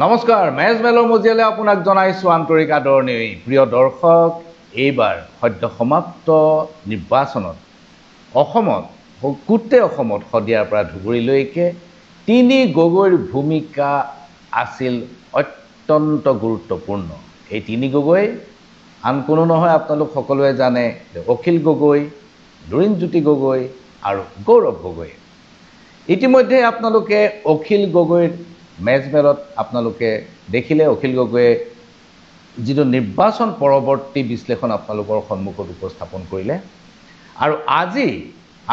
নমস্কাৰ, মেজমেলৰ মজিয়ালে আপোনাক জনাইছোঁ আন্তৰিক আদৰণি। প্ৰিয় দৰ্শক, এইবাৰ সদ্য সমাপ্ত নিৰ্বাচনত অসমত গোটেই অসমত শদিয়াৰ পৰা ধুবুৰীলৈকে তিনি গগৈৰ ভূমিকা আছিল অত্যন্ত গুৰুত্বপূৰ্ণ। এই তিনি গগৈ আন কোনো নহয়, আপোনালোক সকলোৱে জানে যে অখিল গগৈ, লুৰিণজ্যোতি গগৈ আৰু গৌৰৱ গগৈ। ইতিমধ্যে আপোনালোকে অখিল গগৈৰ মেজমেলত আপোনালোকে দেখিলে অখিল গগৈয়ে যিটো নিৰ্বাচন পৰৱৰ্তী বিশ্লেষণ আপোনালোকৰ সন্মুখত উপস্থাপন কৰিলে। আৰু আজি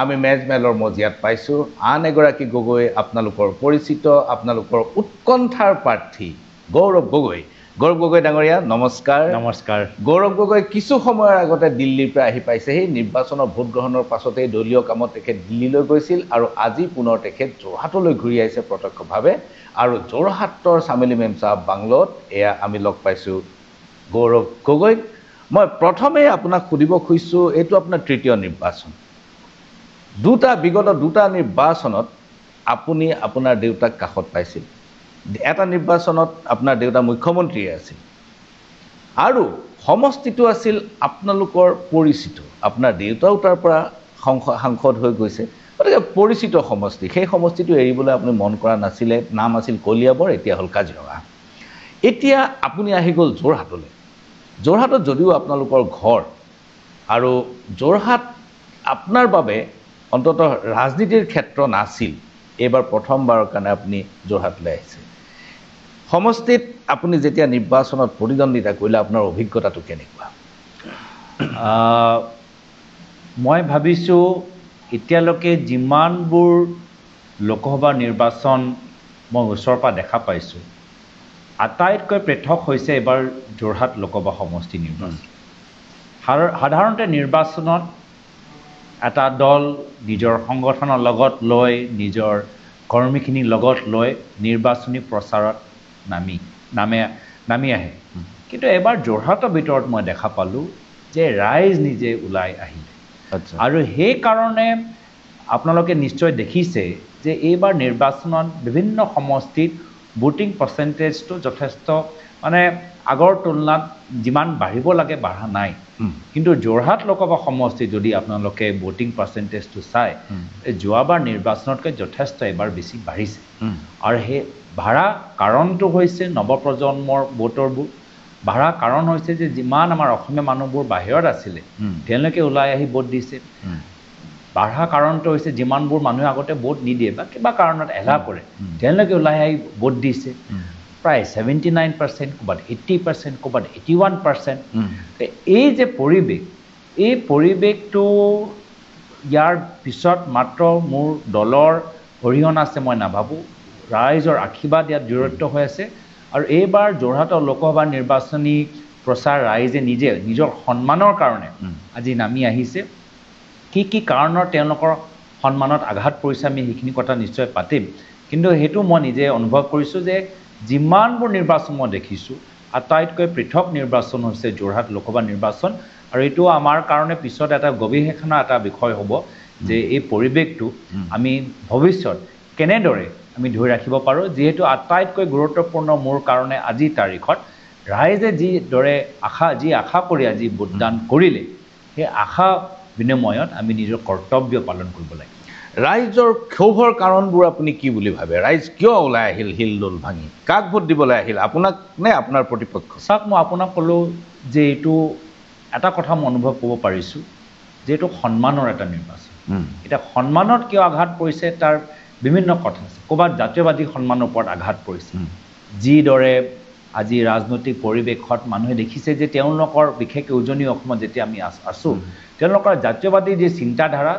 আমি মেজমেলৰ মজিয়াত পাইছোঁ আন এগৰাকী গগৈ, আপোনালোকৰ পৰিচিত, আপোনালোকৰ উৎকণ্ঠাৰ প্ৰাৰ্থী গৌৰৱ গগৈ। গৌৰৱ গগৈ ডাঙৰীয়া নমস্কাৰ। নমস্কাৰ। গৌৰৱ গগৈ কিছু সময়ৰ আগতে দিল্লীৰ পৰা আহি পাইছেহি। নিৰ্বাচনৰ ভোট গ্ৰহণৰ পাছতেই দলীয় কামত তেখেত দিল্লীলৈ গৈছিল আৰু আজি পুনৰ তেখেত যোৰহাটলৈ ঘূৰি আহিছে প্ৰত্যক্ষভাৱে। আৰু যোৰহাটৰ চামেলি মেমচাহাব বাংলত এয়া আমি লগ পাইছোঁ গৌৰৱ গগৈক। মই প্ৰথমেই আপোনাক সুধিব খুজিছোঁ, এইটো আপোনাৰ তৃতীয় নিৰ্বাচন। বিগত দুটা নিৰ্বাচনত আপুনি আপোনাৰ দেউতাক কাষত পাইছিল। এটা নিৰ্বাচনত আপোনাৰ দেউতা মুখ্যমন্ত্ৰী আছিল আৰু সমষ্টিটো আছিল আপোনালোকৰ পৰিচিত। আপোনাৰ দেউতাও তাৰ পৰা সাংসদ হৈ গৈছে, গতিকে পৰিচিত সমষ্টি। সেই সমষ্টিটো এৰিবলৈ আপুনি মন কৰা নাছিলে। নাম আছিল কলিয়াবৰ, এতিয়া হ'ল কাজিৰঙা। এতিয়া আপুনি আহি গ'ল যোৰহাটলৈ। যোৰহাটত যদিও আপোনালোকৰ ঘৰ আৰু যোৰহাট আপোনাৰ বাবে অন্ততঃ ৰাজনীতিৰ ক্ষেত্ৰ নাছিল, এইবাৰ প্ৰথমবাৰৰ কাৰণে আপুনি যোৰহাটলৈ আহিছে। সমষ্টিত আপুনি যেতিয়া নিৰ্বাচনত প্ৰতিদ্বন্দ্বিতা কৰিলে, আপোনাৰ অভিজ্ঞতাটো কেনেকুৱা? মই ভাবিছোঁ এতিয়ালৈকে যিমানবোৰ লোকসভা নিৰ্বাচন মই ওচৰৰ পৰা দেখা পাইছোঁ, আটাইতকৈ পৃথক হৈছে এইবাৰ যোৰহাট লোকসভা সমষ্টি নিৰ্বাচন। সাধাৰণতে নিৰ্বাচনত এটা দল নিজৰ সংগঠনৰ লগত লৈ, নিজৰ কৰ্মীখিনিৰ লগত লৈ নিৰ্বাচনী প্ৰচাৰত নামি আহে। কিন্তু এবাৰ যোৰহাটৰ ভিতৰত মই দেখা পালোঁ যে ৰাইজ নিজে ওলাই আহিলে। আৰু সেইকাৰণে আপোনালোকে নিশ্চয় দেখিছে যে এইবাৰ নিৰ্বাচনত বিভিন্ন সমষ্টিত ভোটিং পাৰ্চেণ্টেজটো যথেষ্ট আগৰ তুলনাত যিমান বাঢ়িব লাগে বাঢ়া নাই। কিন্তু যোৰহাট লোকসভা সমষ্টিত যদি আপোনালোকে ভোটিং পাৰ্চেণ্টেজটো চায়, যোৱাবাৰ নিৰ্বাচনতকৈ যথেষ্ট এবাৰ বেছি বাঢ়িছে। আৰু সেই বাঢ়া কাৰণটো হৈছে নৱপ্ৰজন্মৰ ভোটৰবোৰ। বাঢ়া কাৰণ হৈছে যে যিমান আমাৰ অসমীয়া মানুহবোৰ বাহিৰত আছিলে, তেওঁলোকে ওলাই আহি ভোট দিছে। বাঢ়া কাৰণটো হৈছে যিমানবোৰ মানুহে আগতে ভোট নিদিয়ে বা কিবা কাৰণত এলাহ কৰে, তেওঁলোকে ওলাই আহি ভোট দিছে। প্ৰায় 79%, ক'ৰবাত 80%, ক'ৰবাত 81%। এই যে পৰিৱেশ, এই পৰিৱেশটো ইয়াৰ পিছত মাত্ৰ মোৰ দলৰ অৰিহণা আছে মই নাভাবোঁ। ৰাইজৰ আশীৰ্বাদ ইয়াত জড়িত হৈ আছে। আৰু এইবাৰ যোৰহাটৰ লোকসভা নিৰ্বাচনী প্ৰচাৰ ৰাইজে নিজে নিজৰ সন্মানৰ কাৰণে আজি নামি আহিছে। কি কি কাৰণত তেওঁলোকৰ সন্মানত আঘাত পৰিছে আমি সেইখিনি কথা নিশ্চয় পাতিম। কিন্তু সেইটো মই নিজে অনুভৱ কৰিছোঁ যে যিমানবোৰ নিৰ্বাচন মই দেখিছোঁ, আটাইতকৈ পৃথক নিৰ্বাচন হৈছে যোৰহাট লোকসভা নিৰ্বাচন। আৰু এইটো আমাৰ কাৰণে পিছত এটা গৱেষণাৰ এটা বিষয় হ'ব যে এই পৰিৱেশটো আমি ভৱিষ্যত কেনেদৰে আমি ধৰি ৰাখিব পাৰোঁ। যিহেতু আটাইতকৈ গুৰুত্বপূৰ্ণ মোৰ কাৰণে আজিৰ তাৰিখত ৰাইজে যিদৰে যি আশা কৰি আজি ভোটদান কৰিলে, সেই আশা বিনিময়ত আমি নিজৰ কৰ্তব্য পালন কৰিব লাগে। ৰাইজৰ ক্ষোভৰ কাৰণবোৰ আপুনি কি বুলি ভাবে? ৰাইজ কিয় ওলাই আহিল হিলদোল ভাঙি? কাক ভোট দিবলৈ আহিল, আপোনাক নে আপোনাৰ প্ৰতিপক্ষ? চাওক, মই আপোনাক ক'লোঁ যে এইটো এটা কথা মই অনুভৱ কৰিব পাৰিছোঁ যে এইটো সন্মানৰ এটা নিৰ্বাচন। এতিয়া সন্মানত কিয় আঘাত পৰিছে তাৰ বিভিন্ন কথা আছে। ক'ৰবাত জাতীয়বাদী সন্মানৰ ওপৰত আঘাত পৰিছে। যিদৰে আজি ৰাজনৈতিক পৰিৱেশত মানুহে দেখিছে যে তেওঁলোকৰ বিশেষকৈ উজনি অসমত যেতিয়া আমি আছোঁ, তেওঁলোকৰ জাতীয়বাদী যি চিন্তাধাৰা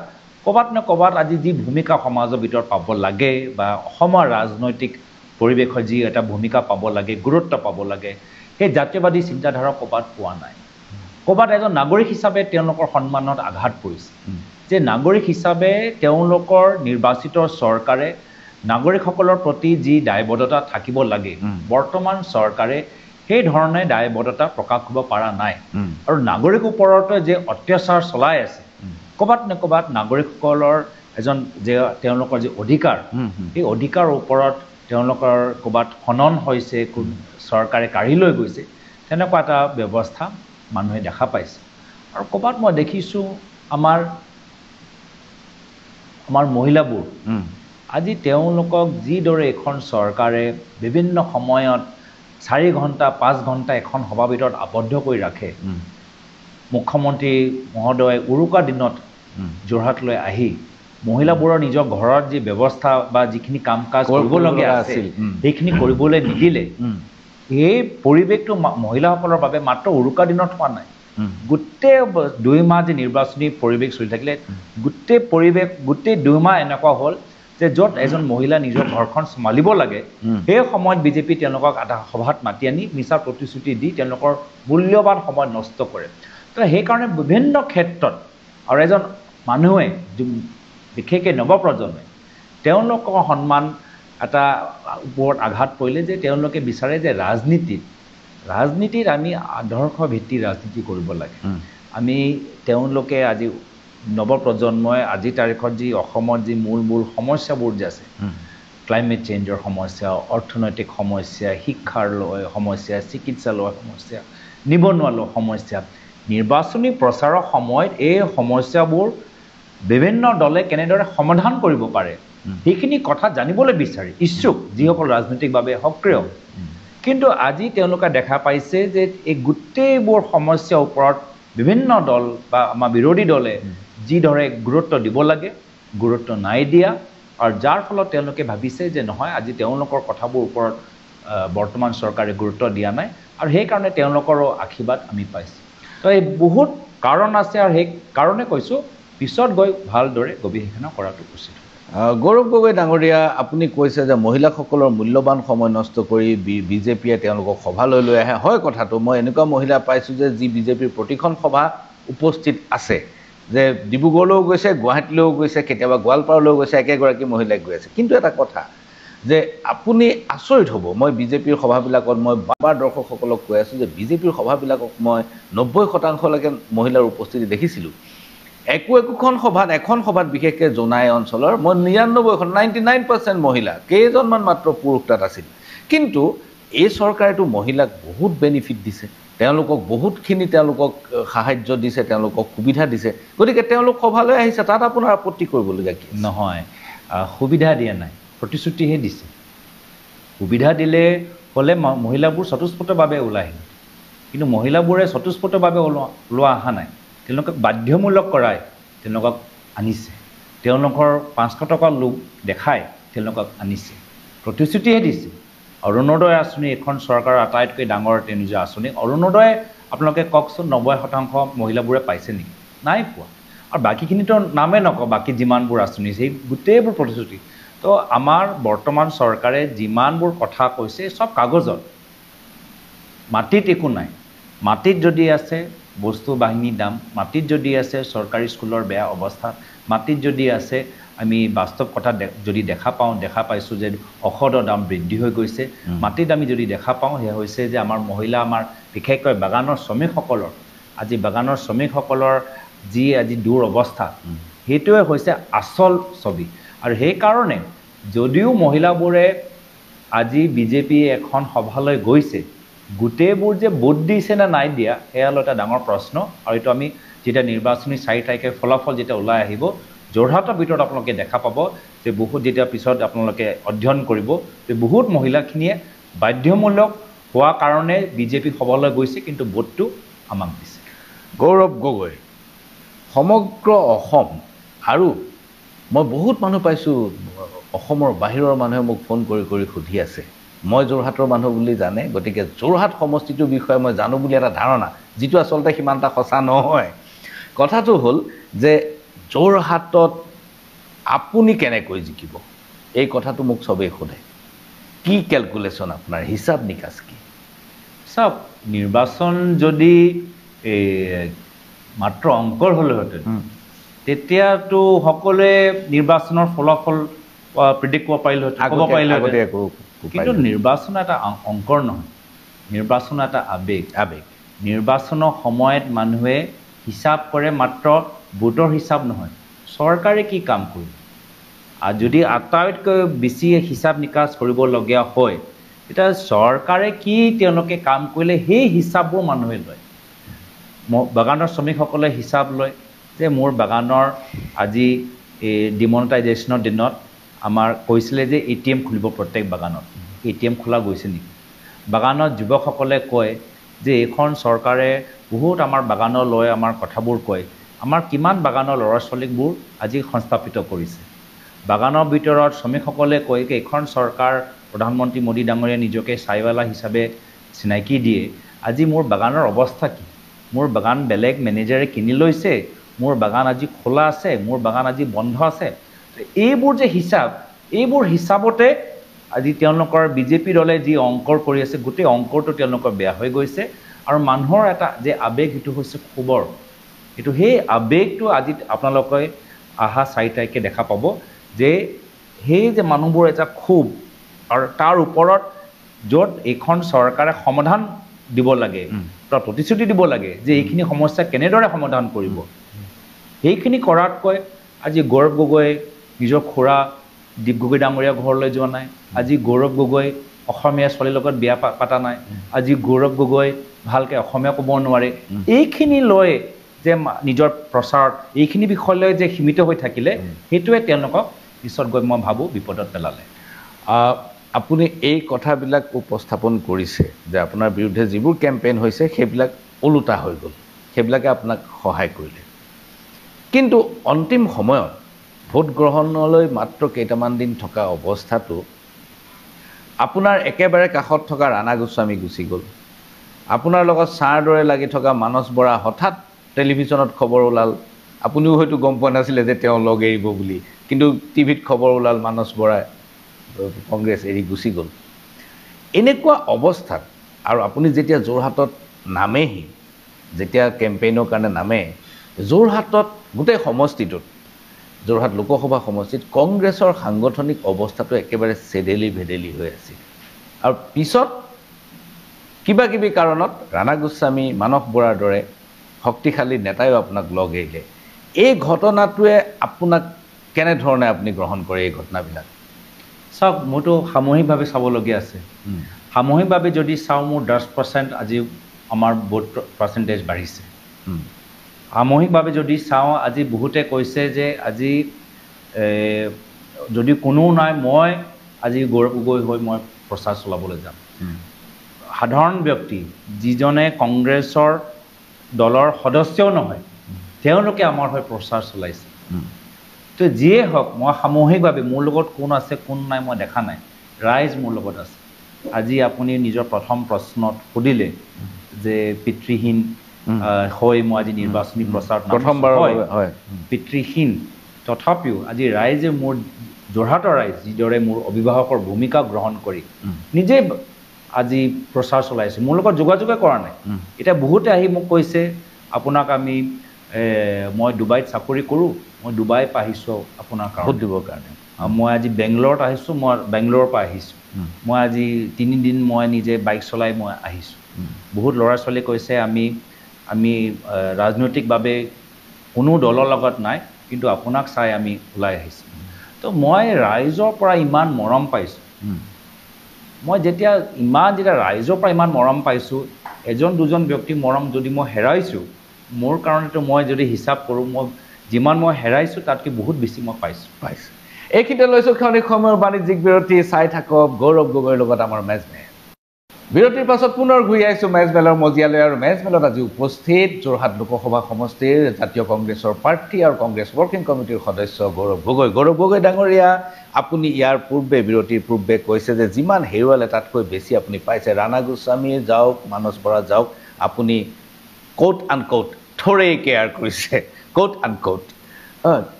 ক'ৰবাত নে ক'ৰবাত আজি যি ভূমিকা সমাজৰ ভিতৰত পাব লাগে বা অসমৰ ৰাজনৈতিক পৰিৱেশত যি এটা ভূমিকা পাব লাগে, গুৰুত্ব পাব লাগে, সেই জাতীয়বাদী চিন্তাধাৰা ক'ৰবাত পোৱা নাই। ক'ৰবাত এজন নাগৰিক হিচাপে তেওঁলোকৰ সন্মানত আঘাত পৰিছে যে নাগৰিক হিচাপে তেওঁলোকৰ নিৰ্বাচিত চৰকাৰে নাগৰিকসকলৰ প্ৰতি যি দায়বদ্ধতা থাকিব লাগে, বৰ্তমান চৰকাৰে সেই ধৰণে দায়বদ্ধতা প্ৰকাশ কৰিব পৰা নাই। আৰু নাগৰিকৰ ওপৰত যে অত্যাচাৰ চলাই আছে, ক'ৰবাত নে ক'ৰবাত নাগৰিকসকলৰ তেওঁলোকৰ যি অধিকাৰ, সেই অধিকাৰৰ ওপৰত তেওঁলোকৰ ক'ৰবাত খনন হৈছে, চৰকাৰে কাঢ়ি লৈ গৈছে, তেনেকুৱা এটা ব্যৱস্থা মানুহে দেখা পাইছে। আৰু ক'ৰবাত মই দেখিছোঁ আমাৰ মহিলাবোৰ আজি তেওঁলোকক যিদৰে এখন চৰকাৰে বিভিন্ন সময়ত 4 ঘণ্টা 5 ঘণ্টা এখন সভাৰ ভিতৰত আবদ্ধ কৰি ৰাখে। মুখ্যমন্ত্ৰী মহোদয় উৰুকা দিনত যোৰহাটলৈ আহি মহিলাবোৰৰ নিজৰ ঘৰত যি ব্যৱস্থা বা যিখিনি কাম কাজ কৰিবলগীয়া আছিল সেইখিনি কৰিবলৈ নিদিলে। এই পৰিৱেশটো মহিলাসকলৰ বাবে মাত্ৰ উৰুকা দিনত হোৱা নাই, গোটেই 2 মাহ যে নিৰ্বাচনী পৰিৱেশ চলি থাকিলে, গোটেই 2 মাহ এনেকুৱা হ'ল যে য'ত এজন মহিলা নিজৰ ঘৰখন চম্ভালিব লাগে, সেই সময়ত বিজেপি তেওঁলোকক এটা সভাত মাতি আনি মিছা প্ৰতিশ্ৰুতি দি তেওঁলোকৰ মূল্যৱান সময় নষ্ট কৰে। তো সেইকাৰণে বিভিন্ন ক্ষেত্ৰত আৰু এজন মানুহে বিশেষকৈ নৱপ্ৰজন্মই তেওঁলোকৰ সন্মান এটা ওপৰত আঘাত পৰিলে যে তেওঁলোকে বিচাৰে যে ৰাজনীতিত আমি আদৰ্শ ভিত্তিক ৰাজনীতি কৰিব লাগে। আমি তেওঁলোকে আজি নৱপ্ৰজন্মই আজিৰ তাৰিখত যি অসমত যি মূল সমস্যাবোৰ যে আছে, ক্লাইমেট চেঞ্জৰ সমস্যা, অৰ্থনৈতিক সমস্যা, শিক্ষাৰ সমস্যা, চিকিৎসালয়ৰ সমস্যা, নিবনুৱা সমস্যা, নিৰ্বাচনী প্ৰচাৰৰ সময়ত এই সমস্যাবোৰ বিভিন্ন দলে কেনেদৰে সমাধান কৰিব পাৰে সেইখিনি কথা জানিবলৈ বিচাৰি ইচ্ছুক যিসকল ৰাজনৈতিকভাৱে সক্ৰিয়। কিন্তু আজি তেওঁলোকে দেখা পাইছে যে এই গোটেইবোৰ সমস্যাৰ ওপৰত বিভিন্ন দল বা আমাৰ বিৰোধী দলে যিদৰে গুৰুত্ব দিব লাগে গুৰুত্ব নাই দিয়া, আৰু যাৰ ফলত তেওঁলোকে ভাবিছে যে নহয় আজি তেওঁলোকৰ কথাবোৰ ওপৰত বৰ্তমান চৰকাৰে গুৰুত্ব দিয়া নাই, আৰু সেইকাৰণে তেওঁলোকৰো আশীৰ্বাদ আমি পাইছোঁ। তো এই বহুত কাৰণ আছে, আৰু সেই কাৰণে কৈছোঁ পিছত গৈ ভালদৰে গৱেষণা কৰাটো উচিত। গৌৰৱ গগৈ ডাঙৰীয়া, আপুনি কৈছে যে মহিলাসকলৰ মূল্যৱান সময় নষ্ট কৰি বিজেপিয়ে তেওঁলোকক সভালৈ লৈ আহে। হয় কথাটো, মই এনেকুৱা মহিলা পাইছোঁ যে যি বিজেপিৰ প্ৰতিখন সভা উপস্থিত আছে, যে ডিব্ৰুগড়লৈও গৈছে, গুৱাহাটীলৈও গৈছে, কেতিয়াবা গোৱালপাৰালৈও গৈছে, একেগৰাকী মহিলাই গৈ আছে। কিন্তু এটা কথা যে আপুনি আচৰিত হ'ব, মই বিজেপিৰ সভাবিলাকত মই বাৰ দৰ্শকসকলক কৈ আছোঁ যে বিজেপিৰ সভাবিলাকক মই 90% মহিলাৰ উপস্থিতি দেখিছিলোঁ। একোখন সভাত, এখন সভাত বিশেষকৈ জোনাই অঞ্চলৰ মই 99% মহিলা, কেইজনমান মাত্ৰ পুৰুষ তাত আছিল। কিন্তু এই চৰকাৰেতো মহিলাক বহুত বেনিফিট দিছে, তেওঁলোকক বহুতখিনি সাহায্য দিছে, তেওঁলোকক সুবিধা দিছে, গতিকে তেওঁলোক সভালৈ আহিছে, তাত আপোনাৰ আপত্তি কৰিবলগীয়া কি? নহয়, সুবিধা দিয়া নাই, প্ৰতিশ্ৰুতিহে দিছে। সুবিধা দিলে হ'লে মহিলাবোৰ স্বতঃস্ফূৰ্তভাৱে ওলাই আহিল, কিন্তু মহিলাবোৰে স্বতঃস্ফূৰ্তভাৱে ওলোৱা অহা নাই, তেওঁলোকক বাধ্যমূলক কৰাই তেওঁলোকক আনিছে, তেওঁলোকৰ 500 টকা লোভ দেখাই তেওঁলোকক আনিছে, প্ৰতিশ্ৰুতিহে দিছে। অৰুণোদয় আঁচনি এখন চৰকাৰৰ আটাইতকৈ ডাঙৰ নিজৰ আঁচনি। অৰুণোদয় আপোনালোকে কওকচোন 90% মহিলাবোৰে পাইছে নেকি? নাই পোৱা। আৰু বাকীখিনিতো নামেই নকওঁ, বাকী যিমানবোৰ আঁচনি সেই গোটেইবোৰ প্ৰতিশ্ৰুতি। তো আমাৰ বৰ্তমান চৰকাৰে যিমানবোৰ কথা কৈছে সব কাগজত, মাটিত একো নাই। মাটিত যদি আছে বস্তু বাহিনীৰ দাম, মাটিত যদি আছে চৰকাৰী স্কুলৰ বেয়া অৱস্থা, মাটিত যদি আছে আমি বাস্তৱ কথা যদি দেখা পাইছোঁ যে ঔষধৰ দাম বৃদ্ধি হৈ গৈছে, মাটিত আমি যদি দেখা পাওঁ সেয়া হৈছে যে আমাৰ মহিলা, আমাৰ বিশেষকৈ বাগানৰ শ্ৰমিকসকলৰ যি আজি দুৰৱস্থা, সেইটোৱে হৈছে আচল ছবি। আৰু সেইকাৰণে যদিও মহিলাবোৰে আজি বিজেপি এখন সভালৈ গৈছে, গোটেইবোৰ যে ভোট দিছে নে নাই দিয়া সেয়া হ'ল এটা ডাঙৰ প্ৰশ্ন। আৰু এইটো আমি যেতিয়া নিৰ্বাচনী 4 তাৰিখে ফলাফল যেতিয়া ওলাই আহিব, যোৰহাটৰ ভিতৰত আপোনালোকে দেখা পাব যে বহুত, যেতিয়া পিছত আপোনালোকে অধ্যয়ন কৰিব যে বহুত মহিলাখিনিয়ে বাধ্যমূলক হোৱা কাৰণে বিজেপি সভালৈ গৈছে, কিন্তু ভোটটো আমাক দিছে। গৌৰৱ গগৈ, সমগ্ৰ অসম, আৰু মই বহুত মানুহ পাইছোঁ অসমৰ বাহিৰৰ মানুহে মোক ফোন কৰি সুধি আছে, মই যোৰহাটৰ মানুহ বুলি জানে, গতিকে যোৰহাট সমষ্টিটোৰ বিষয়ে মই জানো বুলি এটা ধাৰণা, যিটো আচলতে সিমান এটা সঁচা নহয়। কথাটো হ'ল যে যোৰহাটত আপুনি কেনেকৈ জিকিব, এই কথাটো মোক চবেই সোধে। কি কেলকুলেশ্যন আপোনাৰ, হিচাপ নিকাচ কি? চাওক, নিৰ্বাচন যদি মাত্ৰ অংকৰ হ'লেহেঁতেন তেতিয়াতো সকলোৱে নিৰ্বাচনৰ ফলাফল প্ৰিডিক্ট কৰিব পাৰিলেহেঁতেন, ক'ব পাৰিলেহেঁতেন। কিন্তু নিৰ্বাচন এটা অংকৰ নহয়, নিৰ্বাচন এটা আৱেগ। নিৰ্বাচনৰ সময়ত মানুহে হিচাপ কৰে মাত্ৰ ভোটৰ হিচাপ নহয়, চৰকাৰে কি কাম কৰিব, আৰু যদি আটাইতকৈ বেছি হিচাপ নিকাচ কৰিবলগীয়া হয় তেতিয়া চৰকাৰে কি তেওঁলোকে কাম কৰিলে সেই হিচাপবোৰ মানুহে লয় বাগানৰ শ্ৰমিকসকলে হিচাপ লয় যে মোৰ বাগানৰ আজি এই ডিমনিটাইজেশ্যনৰ দিনত আমাৰ কৈছিলে যে ATM খুলিব প্ৰত্যেক বাগানত ATM খোলা গৈছে নেকি বাগানত যুৱকসকলে কয় যে এইখন চৰকাৰে বহুত আমাৰ বাগানৰ লৈ আমাৰ কথাবোৰ কয় আমাৰ কিমান বাগানৰ ল'ৰা ছোৱালীবোৰ আজি সংস্থাপিত কৰিছে বাগানৰ ভিতৰত শ্ৰমিকসকলে কয় যে এইখন চৰকাৰ প্ৰধানমন্ত্ৰী মোদী ডাঙৰীয়া নিজকে চাইৱালা হিচাপে চিনাকি দিয়ে আজি মোৰ বাগানৰ অৱস্থা কি মোৰ বাগান বেলেগ মেনেজাৰে কিনি লৈছে মোৰ বাগান আজি খোলা আছে মোৰ বাগান আজি বন্ধ আছে এইবোৰ যে হিচাপ এইবোৰ হিচাপতে আজি তেওঁলোকৰ বিজেপি দলে যি অংকৰ কৰি আছে গোটেই অংকৰটো তেওঁলোকৰ বেয়া হৈ গৈছে আৰু মানুহৰ এটা যে আবেগ সেইটো হৈছে খবৰ এইটো সেই আবেগটো আজি আপোনালোকে আহা 4 তাৰিখে দেখা পাব যে সেই যে মানুহবোৰ এটা খুব আৰু তাৰ ওপৰত য'ত এইখন চৰকাৰে সমাধান দিব লাগে তাৰ প্ৰতিশ্ৰুতি দিব লাগে যে এইখিনি সমস্যা কেনেদৰে সমাধান কৰিব সেইখিনি কৰাতকৈ আজি গৌৰৱ গগৈ নিজৰ খুৰা দীপ গগৈ ডাঙৰীয়া ঘৰলৈ যোৱা নাই আজি গৌৰৱ গগৈ অসমীয়া ছোৱালীৰ লগত বিয়া পাতা নাই আজি গৌৰৱ গগৈ ভালকৈ অসমীয়া ক'ব নোৱাৰে এইখিনি লৈ যে নিজৰ প্ৰচাৰত এইখিনি বিষয়লৈ যে সীমিত হৈ থাকিলে সেইটোৱে তেওঁলোকক পিছত গৈ মই ভাবোঁ বিপদত পেলালে আপুনি এই কথাবিলাক উপস্থাপন কৰিছে যে আপোনাৰ বিৰুদ্ধে যিবোৰ কেম্পেইন হৈছে সেইবিলাক ওলোটা হৈ গ'ল সেইবিলাকে আপোনাক সহায় কৰিলে কিন্তু অন্তিম সময়ত ভোট গ্ৰহণলৈ মাত্ৰ কেইটামান দিন থকা অৱস্থাটো আপোনাৰ একেবাৰে কাষত থকা ৰাণা গোস্বামী গুচি গ'ল আপোনাৰ লগত ছাৰ দৰে লাগি থকা মানস বৰা হঠাৎ টেলিভিশ্যনত খবৰ ওলাল আপুনিও হয়তো গম পোৱা নাছিলে যে তেওঁ লগ এৰিব বুলি কিন্তু টিভিত খবৰ ওলাল মানস বৰাই কংগ্ৰেছ এৰি গুচি গ'ল এনেকুৱা অৱস্থাত আৰু আপুনি যেতিয়া যোৰহাটত নামেহি যেতিয়া কেম্পেইনৰ কাৰণে নামে যোৰহাটত গোটেই সমষ্টিটোত যোৰহাট লোকসভা সমষ্টিত কংগ্ৰেছৰ সাংগঠনিক অৱস্থাটো একেবাৰে চেডেলি ভেডেলি হৈ আছিল আৰু পিছত কিবা কিবি কাৰণত ৰাণা গোস্বামী মানস বৰাৰ দৰে শক্তিশালী নেতায়ো আপোনাক লগ এৰিলে এই ঘটনাটোৱে আপোনাক কেনেধৰণে আপুনি গ্ৰহণ কৰে এই ঘটনাবিলাক চাওক মোৰতো সামূহিকভাৱে চাবলগীয়া আছে সামূহিকভাৱে যদি চাওঁ মোৰ 10% আজি আমাৰ ভোট পাৰ্চেণ্টেজ বাঢ়িছে সামূহিকভাৱে যদি চাওঁ আজি বহুতে কৈছে যে আজি যদি কোনো নাই মই আজি গৌৰৱ গগৈ হৈ মই প্ৰচাৰ চলাবলৈ যাম সাধাৰণ ব্যক্তি যিজনে কংগ্ৰেছৰ দলৰ সদস্যও নহয় তেওঁলোকে আমাৰ হৈ প্ৰচাৰ চলাইছে তো যিয়ে হওক মই সামূহিকভাৱে মোৰ লগত কোন আছে কোন নাই মই দেখা নাই ৰাইজ মোৰ লগত আছে আজি আপুনি নিজৰ প্ৰথম প্ৰশ্নত সুধিলে যে পিতৃহীন হৈ মই আজি নিৰ্বাচনী প্ৰচাৰত প্ৰথমবাৰ হয় পিতৃহীন তথাপিও আজি ৰাইজে মোৰ যোৰহাটৰ ৰাইজ যিদৰে মোৰ অভিভাৱকৰ ভূমিকা গ্ৰহণ কৰি নিজে আজি প্ৰচাৰ চলাইছে মোৰ লগত যোগাযোগে কৰা নাই এতিয়া বহুতে আহি মোক কৈছে আপোনাক আমি মই ডুবাইত চাকৰি কৰোঁ মই ডুবাই পৰা আহিছোঁ আপোনাৰ ভোট দিবৰ কাৰণে মই আজি বেংগলোৰত আহিছোঁ মই বেংগলোৰৰ পৰা আহিছোঁ মই আজি 3 দিন মই নিজে বাইক চলাই মই আহিছোঁ বহুত ল'ৰা ছোৱালী কৈছে আমি ৰাজনৈতিকভাৱে কোনো দলৰ লগত নাই কিন্তু আপোনাক চাই আমি ওলাই আহিছোঁ তো মই ৰাইজৰ পৰা ইমান মৰম পাইছোঁ মই যেতিয়া ৰাইজৰ পৰা ইমান মৰম পাইছোঁ এজন দুজন ব্যক্তি মৰম যদি মই হেৰাইছোঁ মোৰ কাৰণেতো মই যদি হিচাপ কৰোঁ মই যিমান মই হেৰাইছোঁ তাতকৈ বহুত বেছি মই পাইছোঁ এইখিনিতে লৈছোঁ ক্ষণিক সময়ৰ বাণিজ্যিক বিৰতি চাই থাকক গৌৰৱ গগৈৰ লগত আমাৰ মেজমেল বিৰতিৰ পাছত পুনৰ ঘূৰি আহিছোঁ মেজমেলৰ মজিয়ালৈ আৰু মেজমেলত আজি উপস্থিত যোৰহাট লোকসভা সমষ্টিৰ জাতীয় কংগ্ৰেছৰ প্ৰাৰ্থী আৰু কংগ্ৰেছ ৱৰ্কিং কমিটিৰ সদস্য গৌৰৱ গগৈ ডাঙৰীয়া আপুনি ইয়াৰ পূৰ্বে বিৰতিৰ পূৰ্বে কৈছে যে যিমান হেৰুৱালে তাতকৈ বেছি আপুনি পাইছে ৰাণা গোস্বামী যাওক মানস বৰা যাওক আপুনি কোট আনকোট থোৰেই কেয়াৰ কৰিছে কোট আনকোট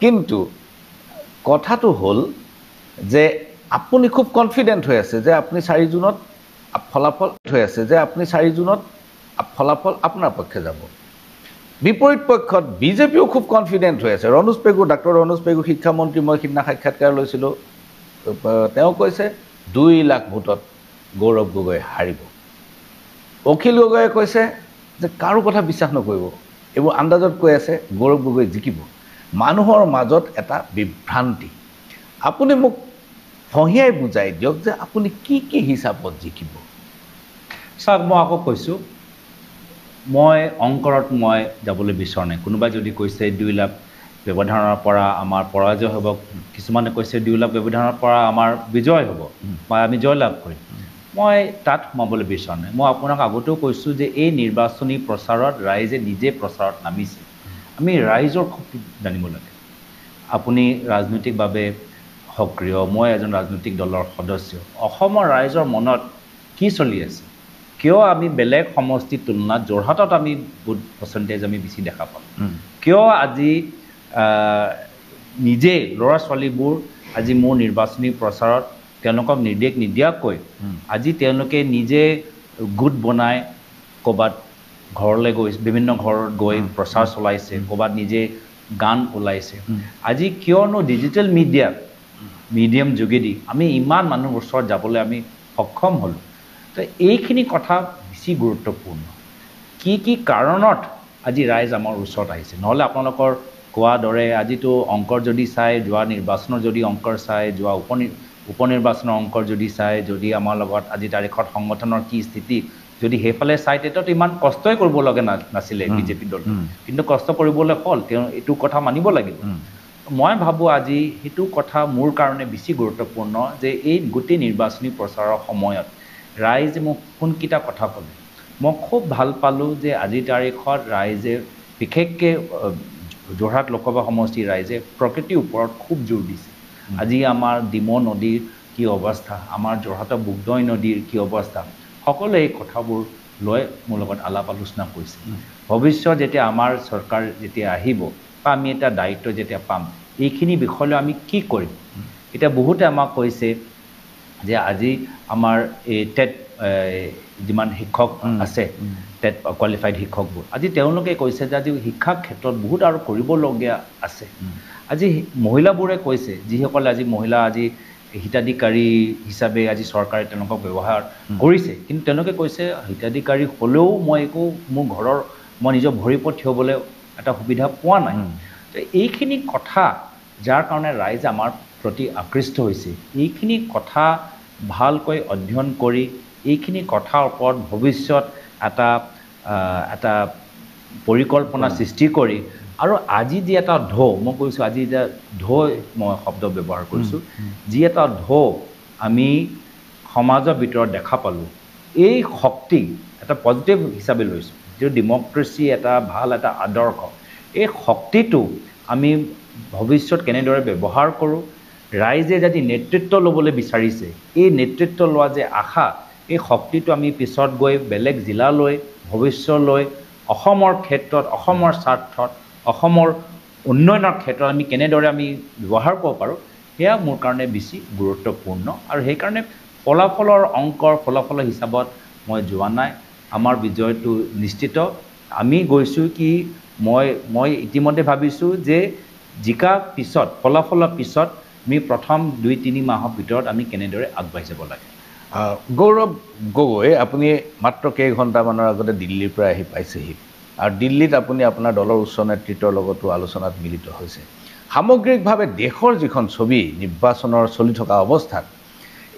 কিন্তু কথাটো হ'ল যে আপুনি খুব কনফিডেণ্ট হৈ আছে যে আপুনি 4 জুনত ফলাফল হৈ আছে যে আপুনি 4 জুনত ফলাফল আপোনাৰ পক্ষে যাব বিপৰীত পক্ষত বিজেপিও খুব কনফিডেণ্ট হৈ আছে ডাক্তৰ ৰণোজ পেগু শিক্ষামন্ত্ৰী মই সিদিনা সাক্ষাৎকাৰ লৈছিলোঁ তেওঁ কৈছে 2 লাখ ভোটত গৌৰৱ গগৈ হাৰিব অখিল গগৈয়ে কৈছে যে কাৰো কথা বিশ্বাস নকৰিব এইবোৰ আন্দাজত কৈ আছে গৌৰৱ গগৈ জিকিব মানুহৰ মাজত এটা বিভ্ৰান্তি আপুনি মোক ফহিয়াই বুজাই দিয়ক যে আপুনি কি হিচাপত জিকিব। চাওক মই আকৌ কৈছোঁ, মই অংকৰত মই যাবলৈ বিচৰা নাই। কোনোবাই যদি কৈছে 2 লাখ ব্যৱধানৰ পৰা আমাৰ পৰাজয় হ'ব, কিছুমানে কৈছে 2 লাখ ব্যৱধানৰ পৰা আমাৰ বিজয় হ'ব বা আমি জয়লাভ কৰিম, মই তাত সোমাবলৈ বিচৰা নাই। মই আপোনাক আগতেও কৈছোঁ যে এই নিৰ্বাচনী প্ৰচাৰত ৰাইজে নিজে প্ৰচাৰত নামিছে। আমি ৰাইজৰ শক্তি জানিব লাগে। আপুনি ৰাজনৈতিকভাৱে সক্ৰিয়, মই এজন ৰাজনৈতিক দলৰ সদস্য। অসমৰ ৰাইজৰ মনত কি চলি আছে, কিয় আমি বেলেগ সমষ্টিৰ তুলনাত যোৰহাটত আমি ভোট পাৰ্চেণ্টেজ আমি বেছি দেখা পাওঁ, কিয় আজি নিজে ল'ৰা ছোৱালীবোৰ আজি মোৰ নিৰ্বাচনী প্ৰচাৰত তেওঁলোকক নিৰ্দেশ নিদিয়াকৈ আজি তেওঁলোকে নিজে গোট বনাই ক'ৰবাত ঘৰলৈ গৈ বিভিন্ন ঘৰত গৈ প্ৰচাৰ চলাইছে, ক'ৰবাত নিজে গান ওলাইছে। আজি কিয়নো ডিজিটেল মিডিয়াম যোগেদি আমি ইমান মানুহৰ ওচৰত যাবলৈ আমি সক্ষম হ'লোঁ। তো এইখিনি কথা বেছি গুৰুত্বপূৰ্ণ। কি কাৰণত আজি ৰাইজ আমাৰ ওচৰত আহিছে। নহ'লে আপোনালোকৰ কোৱা দৰে আজিতো অংকৰ যদি চাই, যোৱা নিৰ্বাচনৰ যদি অংকৰ চাই, যোৱা উপনিৰ্বাচনৰ অংকৰ যদি চাই, যদি আমাৰ লগত আজি তাৰিখত সংগঠনৰ কি স্থিতি যদি সেইফালে চাই, তেতিয়াতো ইমান কষ্টই কৰিব লগা নাছিলে বিজেপি দল, কিন্তু কষ্ট কৰিবলৈ হ'ল। তেওঁ এইটো কথা মানিব লাগিব। মই ভাবোঁ আজি সেইটো কথা মোৰ কাৰণে বেছি গুৰুত্বপূৰ্ণ যে এই গোটেই নিৰ্বাচনী প্ৰচাৰৰ সময়ত ৰাইজে মোক কোনকেইটা কথা ক'লে। মই খুব ভাল পালোঁ যে আজিৰ তাৰিখত ৰাইজে, বিশেষকৈ যোৰহাট লোকসভা সমষ্টিৰ ৰাইজে প্ৰকৃতিৰ ওপৰত খুব জোৰ দিছে। আজি আমাৰ ডিমৌ নদীৰ কি অৱস্থা, আমাৰ যোৰহাটৰ বুগদৈ নদীৰ কি অৱস্থা, সকলোৱে এই কথাবোৰ লৈ মোৰ লগত আলাপ আলোচনা কৰিছে। ভৱিষ্যত যেতিয়া আমাৰ চৰকাৰ যেতিয়া আহিব বা আমি এটা দায়িত্ব যেতিয়া পাম, এইখিনি বিষয়লৈ আমি কি কৰিম। এতিয়া বহুতে আমাক কৈছে যে আজি আমাৰ এই টেট যিমান শিক্ষক আছে, টেট কোৱালিফাইড শিক্ষকবোৰ, আজি তেওঁলোকে কৈছে যে আজি শিক্ষাৰ ক্ষেত্ৰত বহুত আৰু কৰিবলগীয়া আছে। আজি মহিলাবোৰে কৈছে, যিসকলে আজি মহিলা আজি হিতাধিকাৰী হিচাপে আজি চৰকাৰে তেওঁলোকক ব্যৱহাৰ কৰিছে, কিন্তু তেওঁলোকে কৈছে হিতাধিকাৰী হ'লেও মই মোৰ ঘৰৰ মই নিজৰ ভৰিৰ ওপৰত থিয় হ'বলৈ এটা সুবিধা পোৱা নাই। তো এইখিনি কথা যাৰ কাৰণে ৰাইজ আমাৰ প্ৰতি আকৃষ্ট হৈছে, এইখিনি কথা ভালকৈ অধ্যয়ন কৰি এইখিনি কথাৰ ওপৰত ভৱিষ্যত এটা পৰিকল্পনা সৃষ্টি কৰি, আৰু আজি যি এটা ঢৌ, মই কৈছোঁ আজি এতিয়া ঢৌ মই শব্দ ব্যৱহাৰ কৰিছোঁ, যি এটা ঢৌ আমি সমাজৰ ভিতৰত দেখা পালোঁ, এই শক্তি এটা পজিটিভ হিচাপে লৈছোঁ, যিটো ডেম'ক্ৰেচি এটা ভাল এটা আদৰ্শ, এই শক্তিটো আমি ভৱিষ্যত কেনেদৰে ব্যৱহাৰ কৰোঁ, ৰাইজে যদি নেতৃত্ব ল'বলৈ বিচাৰিছে, এই নেতৃত্ব লোৱা যে আশা, এই শক্তিটো আমি পিছত গৈ বেলেগ জিলালৈ ভৱিষ্যতলৈ অসমৰ ক্ষেত্ৰত, অসমৰ স্বাৰ্থত, অসমৰ উন্নয়নৰ ক্ষেত্ৰত আমি কেনেদৰে আমি ব্যৱহাৰ কৰিব পাৰোঁ, সেয়া মোৰ কাৰণে বেছি গুৰুত্বপূৰ্ণ। আৰু সেইকাৰণে ফলাফলৰ হিচাপত মই যোৱা নাই। আমাৰ বিজয়টো নিশ্চিত। আমি গৈছোঁ কি মই ইতিমধ্যে ভাবিছোঁ যে জিকা পিছত, ফলাফলৰ পিছত আমি প্ৰথম 2-3 মাহৰ ভিতৰত আমি কেনেদৰে আগবাঢ়ি যাব লাগে। গৌৰৱ গগৈ, আপুনি মাত্ৰ কেইঘণ্টামানৰ আগতে দিল্লীৰ পৰা আহি পাইছেহি, আৰু দিল্লীত আপুনি আপোনাৰ দলৰ উচ্চ নেতৃত্বৰ লগতো আলোচনাত মিলিত হৈছে। সামগ্ৰিকভাৱে দেশৰ যিখন ছবি নিৰ্বাচনৰ চলি থকা অৱস্থাত,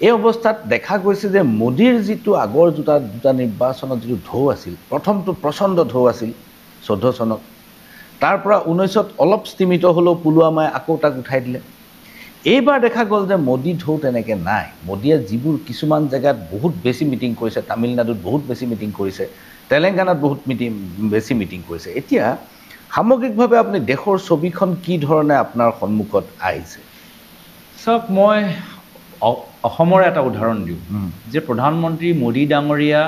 এই অৱস্থাত দেখা গৈছে যে মোদীৰ যিটো আগৰ দুটা নিৰ্বাচনত যিটো ঢৌ আছিল, প্ৰথমটো প্ৰচণ্ড ঢৌ আছিল 14 চনত, তাৰ পৰা 19ত অলপ স্তিমিত হ'লেও পুলৱামাই আকৌ তাক উঠাই দিলে। এইবাৰ দেখা গ'ল যে মোদী ঢৌ তেনেকৈ নাই। মোদীয়ে যিবোৰ কিছুমান জেগাত বহুত বেছি মিটিং কৰিছে, তামিলনাডুত বহুত বেছি মিটিং কৰিছে, তেলেংগানাত বহুত বেছি মিটিং কৰিছে। এতিয়া সামগ্ৰিকভাৱে আপুনি দেশৰ ছবিখন কি ধৰণে আপোনাৰ সন্মুখত আহিছে? চাওক, মই অসমৰ এটা উদাহৰণ দিওঁ যে প্ৰধানমন্ত্ৰী মোদী ডাঙৰীয়া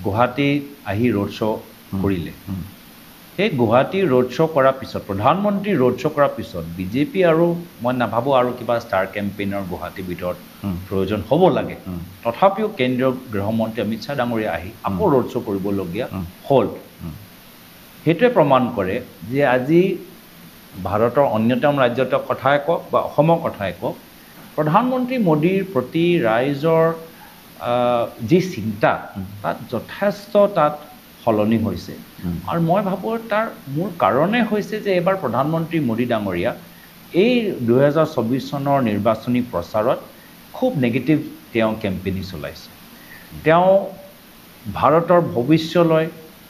গুৱাহাটীত আহি ৰোড শ্ব' কৰিলে। সেই গুৱাহাটী ৰোড শ্ব' কৰাৰ পিছত, প্ৰধানমন্ত্ৰী ৰোড শ্ব' কৰাৰ পিছত বিজেপি আৰু মই নাভাবোঁ আৰু কিবা ষ্টাৰ কেম্পেইনৰ গুৱাহাটীৰ ভিতৰত প্ৰয়োজন হ'ব লাগে। তথাপিও কেন্দ্ৰীয় গৃহমন্ত্ৰী অমিত শ্বাহ ডাঙৰীয়া আহি আকৌ ৰোড শ্ব' কৰিবলগীয়া হ'ল। সেইটোৱে প্ৰমাণ কৰে যে আজি ভাৰতৰ অন্যতম ৰাজ্যৰ কথাই কওক বা অসমৰ কথাই কওক, প্ৰধানমন্ত্ৰী মোদীৰ প্ৰতি ৰাইজৰ যি চিন্তা, তাত যথেষ্ট তাত সলনি হৈছে। আৰু মই ভাবোঁ তাৰ মূল কাৰণেই হৈছে যে এইবাৰ প্ৰধানমন্ত্ৰী মোদী ডাঙৰীয়া এই 2024 চনৰ নিৰ্বাচনী প্ৰচাৰত খুব নেগেটিভ তেওঁ কেম্পেইনিং চলাইছে তেওঁ ভাৰতৰ ভৱিষ্যলৈ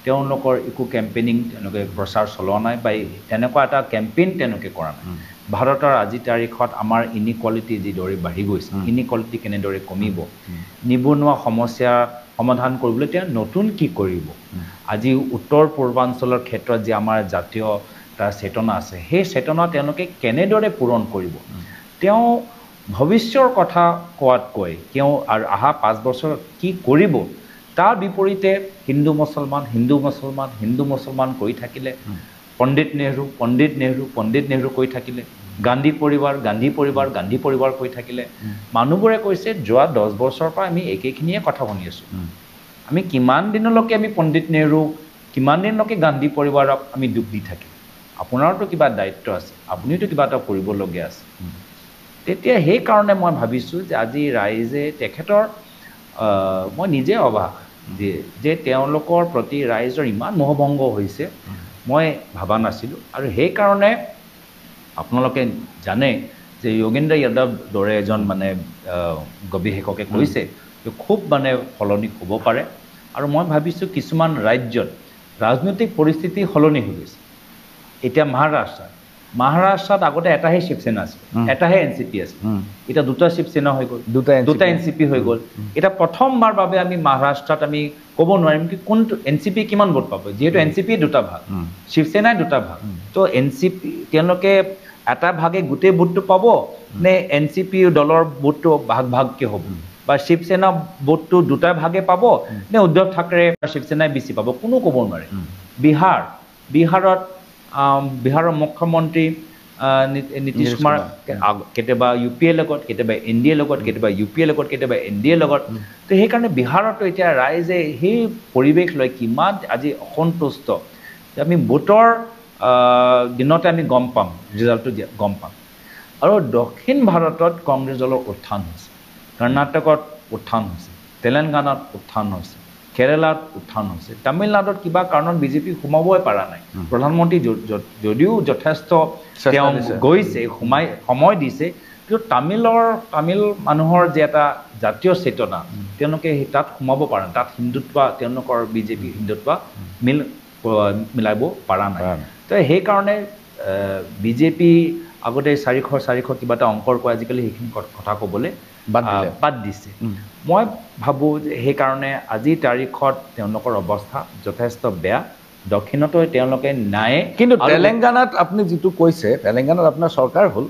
তেওঁলোকৰ একো কেম্পেইনিং তেওঁলোকে প্ৰচাৰ চলোৱা নাই বা তেনেকুৱা এটা কেম্পেইন তেওঁলোকে কৰা নাই ভাৰতৰ আজি তাৰিখত আমাৰ ইনইকুৱালিটি যিদৰে বাঢ়ি গৈছে ইনইকুৱালিটি কেনেদৰে কমিব নিবনুৱা সমস্যা সমাধান কৰিবলৈ তেওঁ নতুন কি কৰিব আজি উত্তৰ পূৰ্বাঞ্চলৰ ক্ষেত্ৰত যে আমাৰ জাতীয় এটা চেতনা আছে সেই চেতনা তেওঁলোকে কেনেদৰে পূৰণ কৰিব তেওঁ ভৱিষ্যৰ কথা কোৱাতকৈ তেওঁ আৰু অহা 5 বছৰ কি কৰিব তাৰ বিপৰীতে হিন্দু মুছলমান কৈ থাকিলে পণ্ডিত নেহৰু কৈ থাকিলে গান্ধী পৰিবাৰ কৈ থাকিলে মানুহবোৰে কৈছে যোৱা 10 বছৰৰ পৰা আমি একেখিনিয়ে কথা শুনি আছোঁ আমি কিমান দিনলৈকে আমি পণ্ডিত নেহৰু কিমান দিনলৈকে গান্ধী পৰিবাৰক আমি দুখ দি থাকিম আপোনাৰতো কিবা দায়িত্ব আছে আপুনিতো কিবা এটা কৰিবলগীয়া আছে তেতিয়া সেই কাৰণে মই ভাবিছোঁ যে আজি ৰাইজে তেখেতৰ মই নিজে অবাক যে তেওঁলোকৰ প্ৰতি ৰাইজৰ ইমান মোহভংগ হৈছে মই ভাবা নাছিলোঁ আৰু সেই কাৰণে আপোনালোকে জানে যে যোগেন্দ্ৰ যাদৱ দৰে এজন মানে গৱেষকে কৈছে যে খুব মানে সলনি হ'ব পাৰে আৰু মই ভাবিছোঁ কিছুমান ৰাজ্যত ৰাজনৈতিক পৰিস্থিতি সলনি হৈ গৈছে এতিয়া মহাৰাষ্ট্ৰত আগতে এটাহে শিৱসেনা আছিল এটাহে এনচিপি আছিল এতিয়া দুটা শিৱসেনা হৈ গ'ল দুটা এনচিপি হৈ গ'ল এতিয়া প্ৰথমবাৰ বাবে আমি মহাৰাষ্ট্ৰত আমি ক'ব নোৱাৰিম কি কোনটো এনচিপি কিমান ভোট পাব যিহেতু এনচিপি দুটা ভাগ শিৱসেনাই দুটা ভাগ তো এনচিপি তেওঁলোকে এটা ভাগে গোটেই ভোটটো পাব নে এনচিপি দলৰ ভোটটো ভাগকৈ হ'ব বা শিৱসেনা ভোটটো দুটা ভাগে পাব নে উদ্ধৱ ঠাকৰে শিৱসেনাই বেছি পাব কোনো ক'ব নোৱাৰে বিহাৰৰ মুখ্যমন্ত্ৰী নীতিশ কুমাৰ কেতিয়াবা UPA লগত কেতিয়াবা NDA লগত কেতিয়াবা UPA লগত কেতিয়াবা NDA লগত তো সেইকাৰণে বিহাৰতো এতিয়া ৰাইজে সেই পৰিৱেশ লৈ কিমান আজি অসন্তুষ্ট আমি ভোটৰ দিনতে আমি গম পাম ৰিজাল্টটো গম পাম আৰু দক্ষিণ ভাৰতত কংগ্ৰেছ দলৰ উত্থান হৈছে কৰ্ণাটকত উত্থান হৈছে তেলেংগানাত উত্থান হৈছে কেৰেলাত উত্থান হৈছে তামিলনাডুত কিবা কাৰণত বিজেপি সোমাবই পৰা নাই প্ৰধানমন্ত্ৰী যদিও যথেষ্ট তেওঁ গৈছে সময় দিছে কিন্তু তামিল মানুহৰ যে এটা জাতীয় চেতনা তেওঁলোকে তাত সোমাব পৰা নাই তাত হিন্দুত্ব তেওঁলোকৰ বিজেপি হিন্দুত্ব মিলাব পৰা নাই তো সেইকাৰণে বিজেপি আগতে 400 কিবা এটা অংকৰ কৈ আজিকালি সেইখিনি কথা ক'বলৈ বাদ দিছে মই ভাবোঁ যে সেইকাৰণে আজিৰ তাৰিখত তেওঁলোকৰ অৱস্থা যথেষ্ট বেয়া দক্ষিণতো তেওঁলোকে নাই কিন্তু তেলেংগানাত আপুনি যিটো কৈছে তেলেংগানাত আপোনাৰ চৰকাৰ হ'ল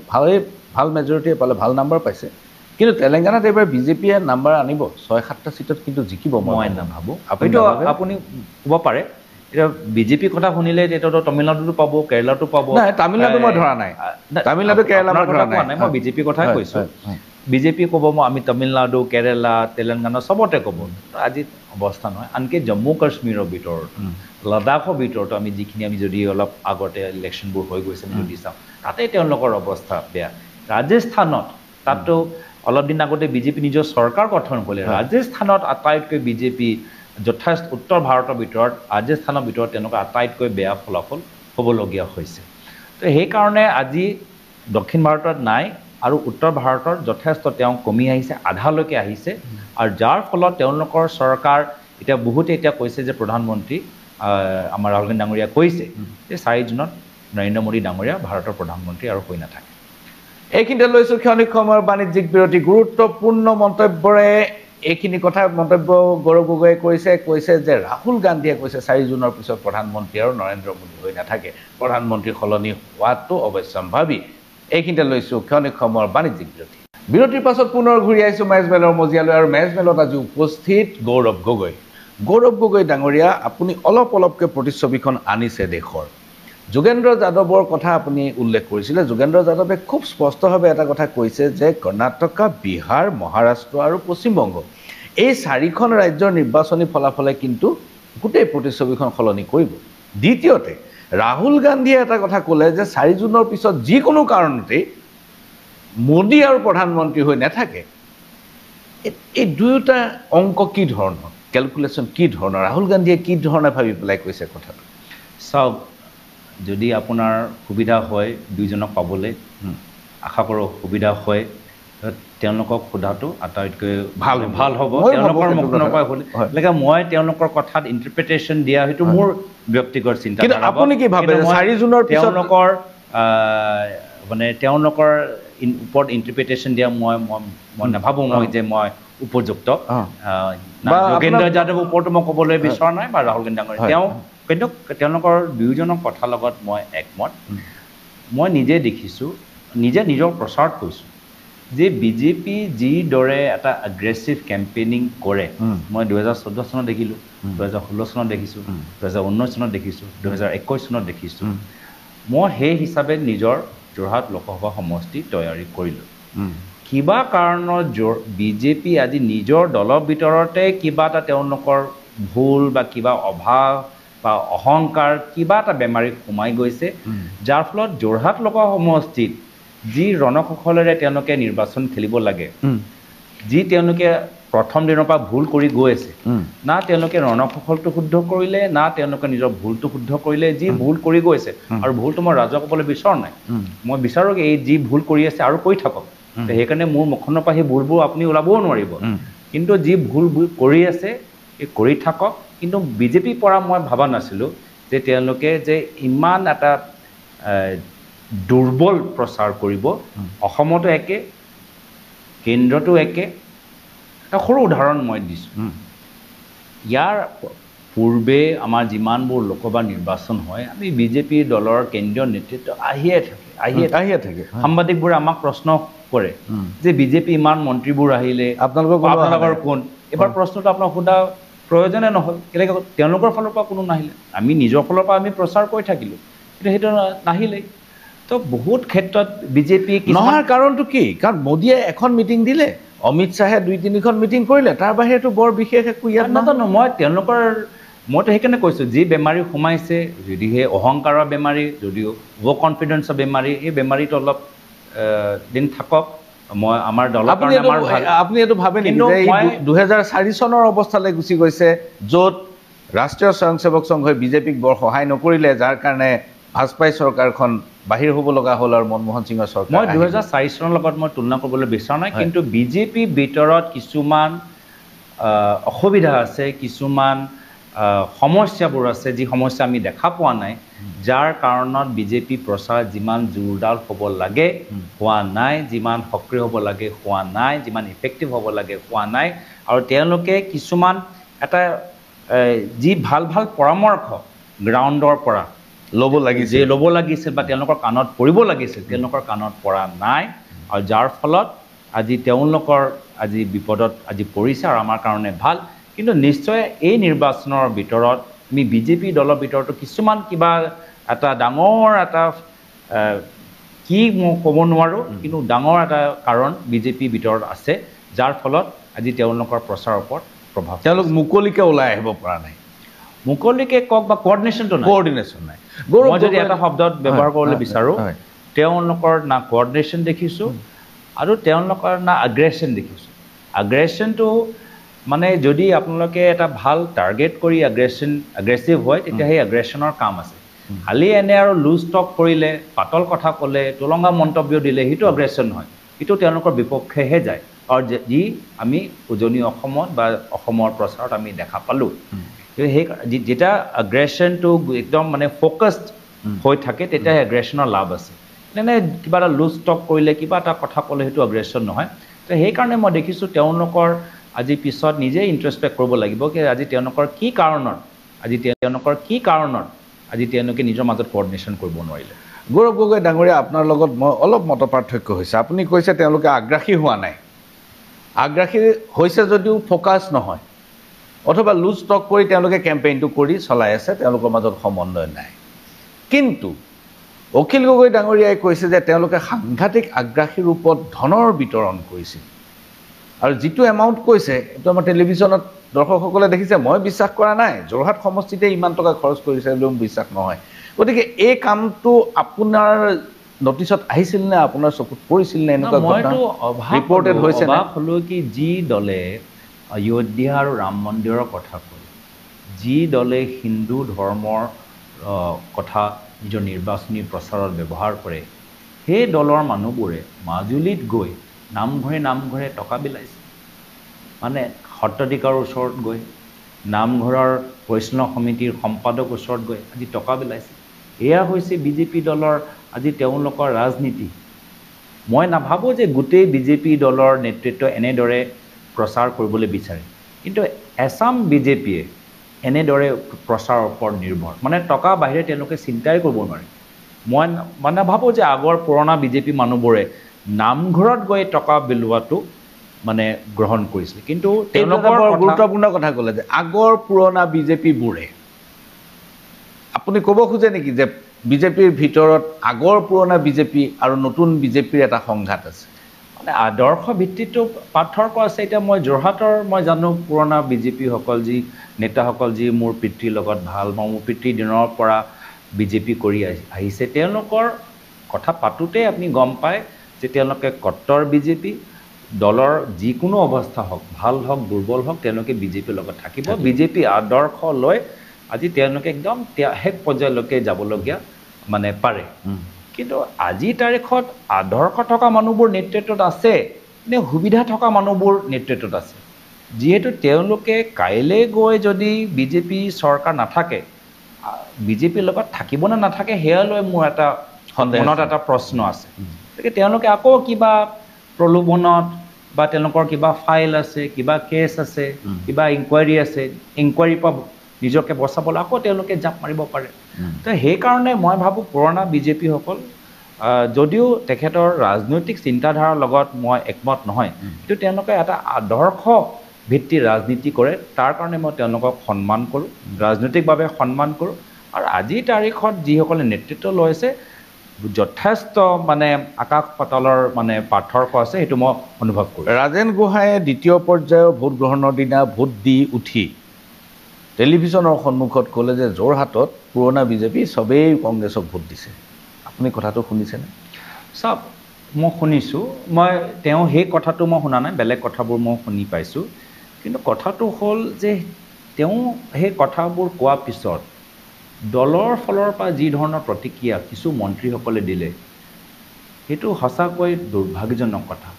ভাল মেজৰিটিয়ে পালে ভাল নাম্বাৰ পাইছে কিন্তু তেলেংগানাত এইবাৰ বিজেপিয়ে নাম্বাৰ আনিব 6-7টা চিটত কিন্তু জিকিব মই নাভাবোঁ আপুনি ক'ব পাৰে এতিয়া বিজেপি কথা শুনিলে এতিয়াতো তামিলনাডুতো পাব কেৰেলাতো পাব তামিলনাডু মই ধৰা নাই তামিলনাডু কেৰেলা মই ধৰা নাই মই বিজেপিৰ কথাই কৈছোঁ বিজেপি ক'ব আমি তামিলনাডু কেৰেলা তেলেংগানা চবতে ক'ব আজি অৱস্থা নহয় আনকি জম্মু কাশ্মীৰৰ ভিতৰত লাডাখৰ ভিতৰতো আমি যিখিনি আমি যদি অলপ আগতে ইলেকশ্যনবোৰ হৈ গৈছে আমি যদি চাওঁ তাতে তেওঁলোকৰ অৱস্থা বেয়া ৰাজস্থানত তাততো অলপ দিন আগতে বিজেপি নিজৰ চৰকাৰ গঠন কৰিলে ৰাজস্থানত আটাইতকৈ বিজেপি যথেষ্ট উত্তৰ ভাৰতৰ ভিতৰত ৰাজস্থানৰ ভিতৰত তেওঁলোকৰ আটাইতকৈ বেয়া ফলাফল হ'বলগীয়া হৈছে তো সেইকাৰণে আজি দক্ষিণ ভাৰতত নাই আৰু উত্তৰ ভাৰতৰ যথেষ্ট তেওঁ কমি আহিছে আধালৈকে আহিছে আৰু যাৰ ফলত তেওঁলোকৰ চৰকাৰ এতিয়া বহুতে এতিয়া কৈছে যে প্ৰধানমন্ত্ৰী আমাৰ ৰাহুল গান্ধী ডাঙৰীয়া কৈছে যে 4 জুনত নৰেন্দ্ৰ মোদী ডাঙৰীয়া ভাৰতৰ প্ৰধানমন্ত্ৰী আৰু হৈ নাথাকে এইখিনিতে লৈছোঁ ক্ষণিক সময়ৰ বাণিজ্যিক বিৰতি গুৰুত্বপূৰ্ণ মন্তব্যৰে এইখিনি কথা মন্তব্য গৌৰৱ গগৈয়ে কৈছে যে ৰাহুল গান্ধীয়ে কৈছে 4 জুনৰ পিছত প্ৰধানমন্ত্ৰী আৰু নৰেন্দ্ৰ মোদী হৈ নাথাকে প্ৰধানমন্ত্ৰী সলনি হোৱাটো অৱশ্যম্ভাৱী এইখিনিতে লৈছোঁ ক্ষণিক সময়ৰ বাণিজ্যিক বিৰতিৰ পাছত পুনৰ ঘূৰি আহিছোঁ মেজমেলৰ মজিয়ালৈ আৰু মেজমেলত আজি উপস্থিত গৌৰৱ গগৈ ডাঙৰীয়া আপুনি অলপকৈ প্ৰতিচ্ছবিখন আনিছে দেশৰ যোগেন্দ্ৰ যাদৱৰ কথা আপুনি উল্লেখ কৰিছিলে যোগেন্দ্ৰ যাদৱে খুব স্পষ্টভাৱে এটা কথা কৈছে যে কৰ্ণাটকা বিহাৰ মহাৰাষ্ট্ৰ আৰু পশ্চিমবংগ এই 4খন ৰাজ্যৰ নিৰ্বাচনী ফলাফলে কিন্তু গোটেই প্ৰতিচ্ছবিখন সলনি কৰিব দ্বিতীয়তে ৰাহুল গান্ধীয়ে এটা কথা ক'লে যে 4 জুনৰ পিছত যিকোনো কাৰণতে মোদী আৰু প্ৰধানমন্ত্ৰী হৈ নাথাকে এই দুয়োটা অংক কি ধৰণৰ কেলকুলেশ্যন কি ধৰণৰ ৰাহুল গান্ধীয়ে কি ধৰণে ভাবি পেলাই কৈছে কথাটো চাওক যদি আপোনাৰ সুবিধা হয় দুইজনক পাবলৈ আশা কৰোঁ সুবিধা হয় তেওঁলোকক সোধাটো আটাইতকৈ ভাল হ'ব তেওঁলোকৰ মুখনৰ পৰা হ'লে লাগে মই তেওঁলোকৰ কথাত ইণ্টাৰপ্ৰিটেশ্যন দিয়া সেইটো মোৰ ব্যক্তিগত চিন্তা আপুনি কি ভাবে 4 জুনৰ পিছত তেওঁলোকৰ মানে তেওঁলোকৰ ওপৰত ইণ্টাৰপ্ৰিটেশ্যন দিয়া মই নাভাবোঁ যে মই উপযুক্ত যোগেন্দ্ৰ যাদৱৰ ওপৰতো মই ক'বলৈ বিচৰা নাই বা ৰাহুল গান্ধী ডাঙৰীয়া কিন্তু তেওঁলোকৰ দুয়োজনৰ কথাৰ লগত মই একমত মই নিজে দেখিছোঁ নিজৰ প্ৰচাৰত কৈছোঁ যে বিজেপি যিদৰে এটা এগ্ৰেছিভ কেম্পেইনিং কৰে মই 2014 চনত দেখিলোঁ 2016 চনত দেখিছোঁ 2019 চনত দেখিছোঁ 2021 চনত দেখিছোঁ মই সেই হিচাপে নিজৰ যোৰহাট লোকসভা সমষ্টি তৈয়াৰী কৰিলোঁ কিবা কাৰণত বিজেপি আজি নিজৰ দলৰ ভিতৰতে কিবা এটা তেওঁলোকৰ ভুল বা কিবা অভাৱ বা অহংকাৰ কিবা এটা বেমাৰী সোমাই গৈছে যাৰ ফলত যোৰহাট লোকসভা সমষ্টিত যি ৰণকৌশলেৰে তেওঁলোকে নিৰ্বাচন খেলিব লাগে যি তেওঁলোকে প্ৰথম দিনৰ পৰা ভুল কৰি গৈ আছে না তেওঁলোকে ৰণকৌশলটো শুদ্ধ কৰিলে না তেওঁলোকে নিজৰ ভুলটো শুদ্ধ কৰিলে যি ভুল কৰি গৈ আছে আৰু ভুলটো মই ৰাজক ক'বলৈ বিচৰা নাই মই বিচাৰোঁ এই যি ভুল কৰি আছে আৰু কৰি থাকক সেইকাৰণে মোৰ মুখনৰ পৰা সেই ভুলবোৰ আপুনি ওলাবও নোৱাৰিব কিন্তু যি ভুল কৰি আছে এই কৰি থাকক কিন্তু বিজেপিৰ পৰা মই ভাবা নাছিলোঁ যে তেওঁলোকে যে ইমান এটা দুৰ্বল প্ৰচাৰ কৰিব অসমতো একে কেন্দ্ৰতো একে এটা সৰু উদাহৰণ মই দিছোঁ ইয়াৰ পূৰ্বে আমাৰ যিমানবোৰ লোকসভা নিৰ্বাচন হয় আমি বিজেপিৰ দলৰ কেন্দ্ৰীয় নেতৃত্ব আহিয়ে থাকে সাংবাদিকবোৰে আমাক প্ৰশ্ন কৰে যে বিজেপি ইমান মন্ত্ৰীবোৰ আহিলে আপোনালোকৰ কোন এবাৰ প্ৰশ্নটো আপোনাক সোধা প্ৰয়োজনে নহ'ল কেনেকৈ তেওঁলোকৰ ফালৰ পৰা কোনো নাহিলে আমি নিজৰ ফালৰ পৰা আমি প্ৰচাৰ কৰি থাকিলোঁ কিন্তু সেইটো নাহিলেই তো বহুত ক্ষেত্ৰত বিজেপি নহাৰ কাৰণটো কি কাৰণ মোদীয়ে এখন মিটিং দিলে অমিত শ্বাহে 2-3খন মিটিং কৰিলে তাৰ বাহিৰেতো বৰ বিশেষ একো ইয়াত নাজানো মইতো সেইকাৰণে কৈছোঁ যি বেমাৰী সোমাইছে যদিহে অহংকাৰৰ বেমাৰী যদিও অভাৰ কনফিডেন্সৰ বেমাৰী এই বেমাৰীটো অলপ দিন থাকক মই আমাৰ দলৰ কাৰণে আমাৰ আপুনি এইটো ভাবে নেকি যে 2004 চনৰ অৱস্থালৈ গুচি গৈছে য'ত ৰাষ্ট্ৰীয় স্বয়ংসেৱক সংঘই বিজেপিক বৰ সহায় নকৰিলে যাৰ কাৰণে ভাজপাই চৰকাৰখন বাহিৰ হ'ব লগা হ'ল আৰু মনমোহন সিঙৰ চৰকাৰ মই 2004 চনৰ লগত মই তুলনা কৰিবলৈ বিচৰা নাই কিন্তু বিজেপিৰ ভিতৰত কিছুমান অসুবিধা আছে কিছুমান সমস্যাবোৰ আছে যি সমস্যা আমি দেখা পোৱা নাই যাৰ কাৰণত বিজেপি প্ৰচাৰ যিমান জোৰদাৰ হ'ব লাগে হোৱা নাই যিমান সক্ৰিয় হ'ব লাগে হোৱা নাই যিমান ইফেক্টিভ হ'ব লাগে হোৱা নাই আৰু তেওঁলোকে কিছুমান এটা যি ভাল পৰামৰ্শ গ্ৰাউণ্ডৰ পৰা ল'ব লাগিছিল বা তেওঁলোকৰ কাণত পৰিব লাগিছিল তেওঁলোকৰ কাণত পৰা নাই আৰু যাৰ ফলত আজি তেওঁলোকৰ আজি বিপদত আজি পৰিছে আৰু আমাৰ কাৰণে ভাল কিন্তু নিশ্চয় এই নিৰ্বাচনৰ ভিতৰত আমি বিজেপি দলৰ ভিতৰতো কিছুমান কিবা এটা ডাঙৰ এটা কি মই ক'ব নোৱাৰোঁ কিন্তু ডাঙৰ এটা কাৰণ বিজেপিৰ ভিতৰত আছে যাৰ ফলত আজি তেওঁলোকৰ প্ৰচাৰৰ ওপৰত প্ৰভাৱ তেওঁলোক মুকলিকে ওলাই আহিব পৰা নাই মুকলিকে কওক বা কোঅৰ্ডিনেশ্যন নাই মই যদি এটা শব্দত ব্যৱহাৰ কৰিবলৈ বিচাৰোঁ তেওঁলোকৰ না কোঅৰ্ডিনেশ্যন দেখিছোঁ আৰু তেওঁলোকৰ না আগ্ৰেশ্যন দেখিছোঁ আগ্ৰেশ্যনটো মানে যদি আপোনালোকে এটা ভাল টাৰ্গেট কৰি এগ্ৰেছিভ হয় তেতিয়া সেই এগ্ৰেশ্যনৰ কাম আছে খালি এনে আৰু লুজ টক কৰিলে পাতল কথা ক'লে তুলঙা মন্তব্য দিলে সেইটো এগ্ৰেশ্যন নহয় সেইটো তেওঁলোকৰ বিপক্ষেহে যায় আৰু যি আমি উজনি অসমত বা অসমৰ প্ৰচাৰত আমি দেখা পালোঁ সেই যেতিয়া এগ্ৰেশ্যনটো একদম মানে ফ'কাছড হৈ থাকে তেতিয়া এগ্ৰেশ্যনৰ লাভ আছে এনে কিবা এটা লুজ টক কৰিলে কিবা এটা কথা ক'লে সেইটো এগ্ৰেশ্যন নহয় তো সেইকাৰণে মই দেখিছোঁ তেওঁলোকৰ আজি পিছত নিজে ইণ্ট্ৰস্পেক্ট কৰিব লাগিব কি আজি তেওঁলোকৰ কি কাৰণত আজি তেওঁলোকে নিজৰ মাজত কোঅৰ্ডিনেশ্যন কৰিব নোৱাৰিলে গৌৰৱ গগৈ ডাঙৰীয়া আপোনাৰ লগত মই অলপ মত পাৰ্থক্য হৈছে আপুনি কৈছে তেওঁলোকে আগ্ৰাসী হোৱা নাই আগ্ৰাসী হৈছে যদিও ফ'কাছ নহয় অথবা লুজ টক কৰি তেওঁলোকে কেম্পেইনটো কৰি চলাই আছে তেওঁলোকৰ মাজত সমন্বয় নাই কিন্তু অখিল গগৈ ডাঙৰীয়াই কৈছে যে তেওঁলোকে সাংঘাতিক আগ্ৰাসী ৰূপত ধনৰ বিতৰণ কৰিছিল আৰু যিটো এমাউণ্ট কৈছে এইটো আমাৰ টেলিভিশ্যনত দৰ্শকসকলে দেখিছে মই বিশ্বাস কৰা নাই যোৰহাট সমষ্টিতে ইমান টকা খৰচ কৰিছে বুলি মোৰ বিশ্বাস নহয় গতিকে এই কামটো আপোনাৰ নটিছত আহিছিল নে আপোনাৰ চকুত পৰিছিল নে এনেকুৱা ৰিপৰ্টেড হৈছে অবাক হ'লো কি যি দলে অযোধ্যা আৰু ৰাম মন্দিৰৰ কথা কয় যি দলে হিন্দু ধৰ্মৰ কথা নিজৰ নিৰ্বাচনী প্ৰচাৰত ব্যৱহাৰ কৰে সেই দলৰ মানুহবোৰে মাজুলীত গৈ নামঘৰে টকা বিলাইছে মানে সত্ৰাধিকাৰৰ ওচৰত গৈ নামঘৰৰ পৰিচালনা সমিতিৰ সম্পাদক ওচৰত গৈ আজি টকা বিলাইছে এয়া হৈছে বিজেপি দলৰ আজি তেওঁলোকৰ ৰাজনীতি মই নাভাবোঁ যে গোটেই বিজেপি দলৰ নেতৃত্ব এনেদৰে প্ৰচাৰ কৰিবলৈ বিচাৰে কিন্তু এছাম বিজেপিয়ে এনেদৰে প্ৰচাৰৰ ওপৰত নিৰ্ভৰ মানে টকা বাহিৰে তেওঁলোকে চিন্তাই কৰিব নোৱাৰে মই মানে ভাবোঁ যে আগৰ পুৰণা বিজেপি মানুহবোৰে নামঘৰত গৈ টকা বিলোৱাটো মানে গ্ৰহণ কৰিছিল কিন্তু তেওঁলোকৰ গুৰুত্বপূৰ্ণ কথা ক'লে যে আগৰ পুৰণা বিজেপিবোৰে আপুনি ক'ব খোজে নেকি যে বিজেপিৰ ভিতৰত আগৰ পুৰণা বিজেপি আৰু নতুন বিজেপিৰ এটা সংঘাত আছে মানে আদৰ্শ ভিত্তিটো পাৰ্থক্য আছে এতিয়া মই যোৰহাটৰ মই জানো পুৰণা বিজেপিসকল যি নেতাসকল যি মোৰ পিতৃৰ লগত ভাল মই মোৰ পিতৃৰ দিনৰ পৰা বিজেপি কৰি আহিছে তেওঁলোকৰ কথা পাতোঁতে আপুনি গম পায় যে তেওঁলোকে কট্টৰ বিজেপি দলৰ যিকোনো অৱস্থা হওক ভাল হওক দুৰ্বল হওক তেওঁলোকে বিজেপিৰ লগত থাকিব বিজেপি আদৰ্শ লৈ আজি তেওঁলোকে একদম শেষ পৰ্যায়লৈকে যাবলগীয়া মানে পাৰে কিন্তু আজিৰ তাৰিখত আদৰ্শ থকা মানুহবোৰ নেতৃত্বত আছে নে সুবিধা থকা মানুহবোৰ নেতৃত্বত আছে যিহেতু তেওঁলোকে কাইলৈ গৈ যদি বিজেপি চৰকাৰ নাথাকে বিজেপিৰ লগত থাকিব নে নাথাকে সেয়া লৈ মোৰ এটা মনত এটা প্ৰশ্ন আছে গতিকে তেওঁলোকে আকৌ কিবা প্ৰলোভনত বা তেওঁলোকৰ কিবা ফাইল আছে কিবা কেছ আছে কিবা ইনকুৱাৰী আছে ইনকুৱাৰীৰ পৰা নিজকে বচাবলৈ আকৌ তেওঁলোকে জাপ মাৰিব পাৰে তো সেইকাৰণে মই ভাবোঁ পুৰণা বিজেপিসকল যদিও তেখেতৰ ৰাজনৈতিক চিন্তাধাৰাৰ লগত মই একমত নহয় কিন্তু তেওঁলোকে এটা আদৰ্শ ভিত্তিৰ ৰাজনীতি কৰে তাৰ কাৰণে মই তেওঁলোকক সন্মান কৰোঁ ৰাজনৈতিকভাৱে সন্মান কৰোঁ আৰু আজিৰ তাৰিখত যিসকলে নেতৃত্ব লৈছে যথেষ্ট মানে আকাশ পাতালৰ মানে পাৰ্থক্য আছে সেইটো মই অনুভৱ কৰোঁ ৰাজেন গোহাঁয়ে দ্বিতীয় পৰ্যায়ৰ ভোট গ্ৰহণৰ দিনা ভোট দি উঠি টেলিভিছনৰ সন্মুখত ক'লে যে যোৰহাটত পুৰণা বিজেপি চবেই কংগ্ৰেছক ভোট দিছে আপুনি কথাটো শুনিছেনে চাওক মই শুনিছোঁ মই তেওঁ সেই কথাটো মই শুনা নাই বেলেগ কথাবোৰ মই শুনি পাইছোঁ কিন্তু কথাটো হ'ল যে তেওঁ সেই কথাবোৰ কোৱাৰ পিছত দলৰ ফালৰ পৰা যি ধৰণৰ প্ৰতিক্ৰিয়া কিছু মন্ত্ৰীসকলে দিলে সেইটো সঁচাকৈ দুৰ্ভাগ্যজনক কথা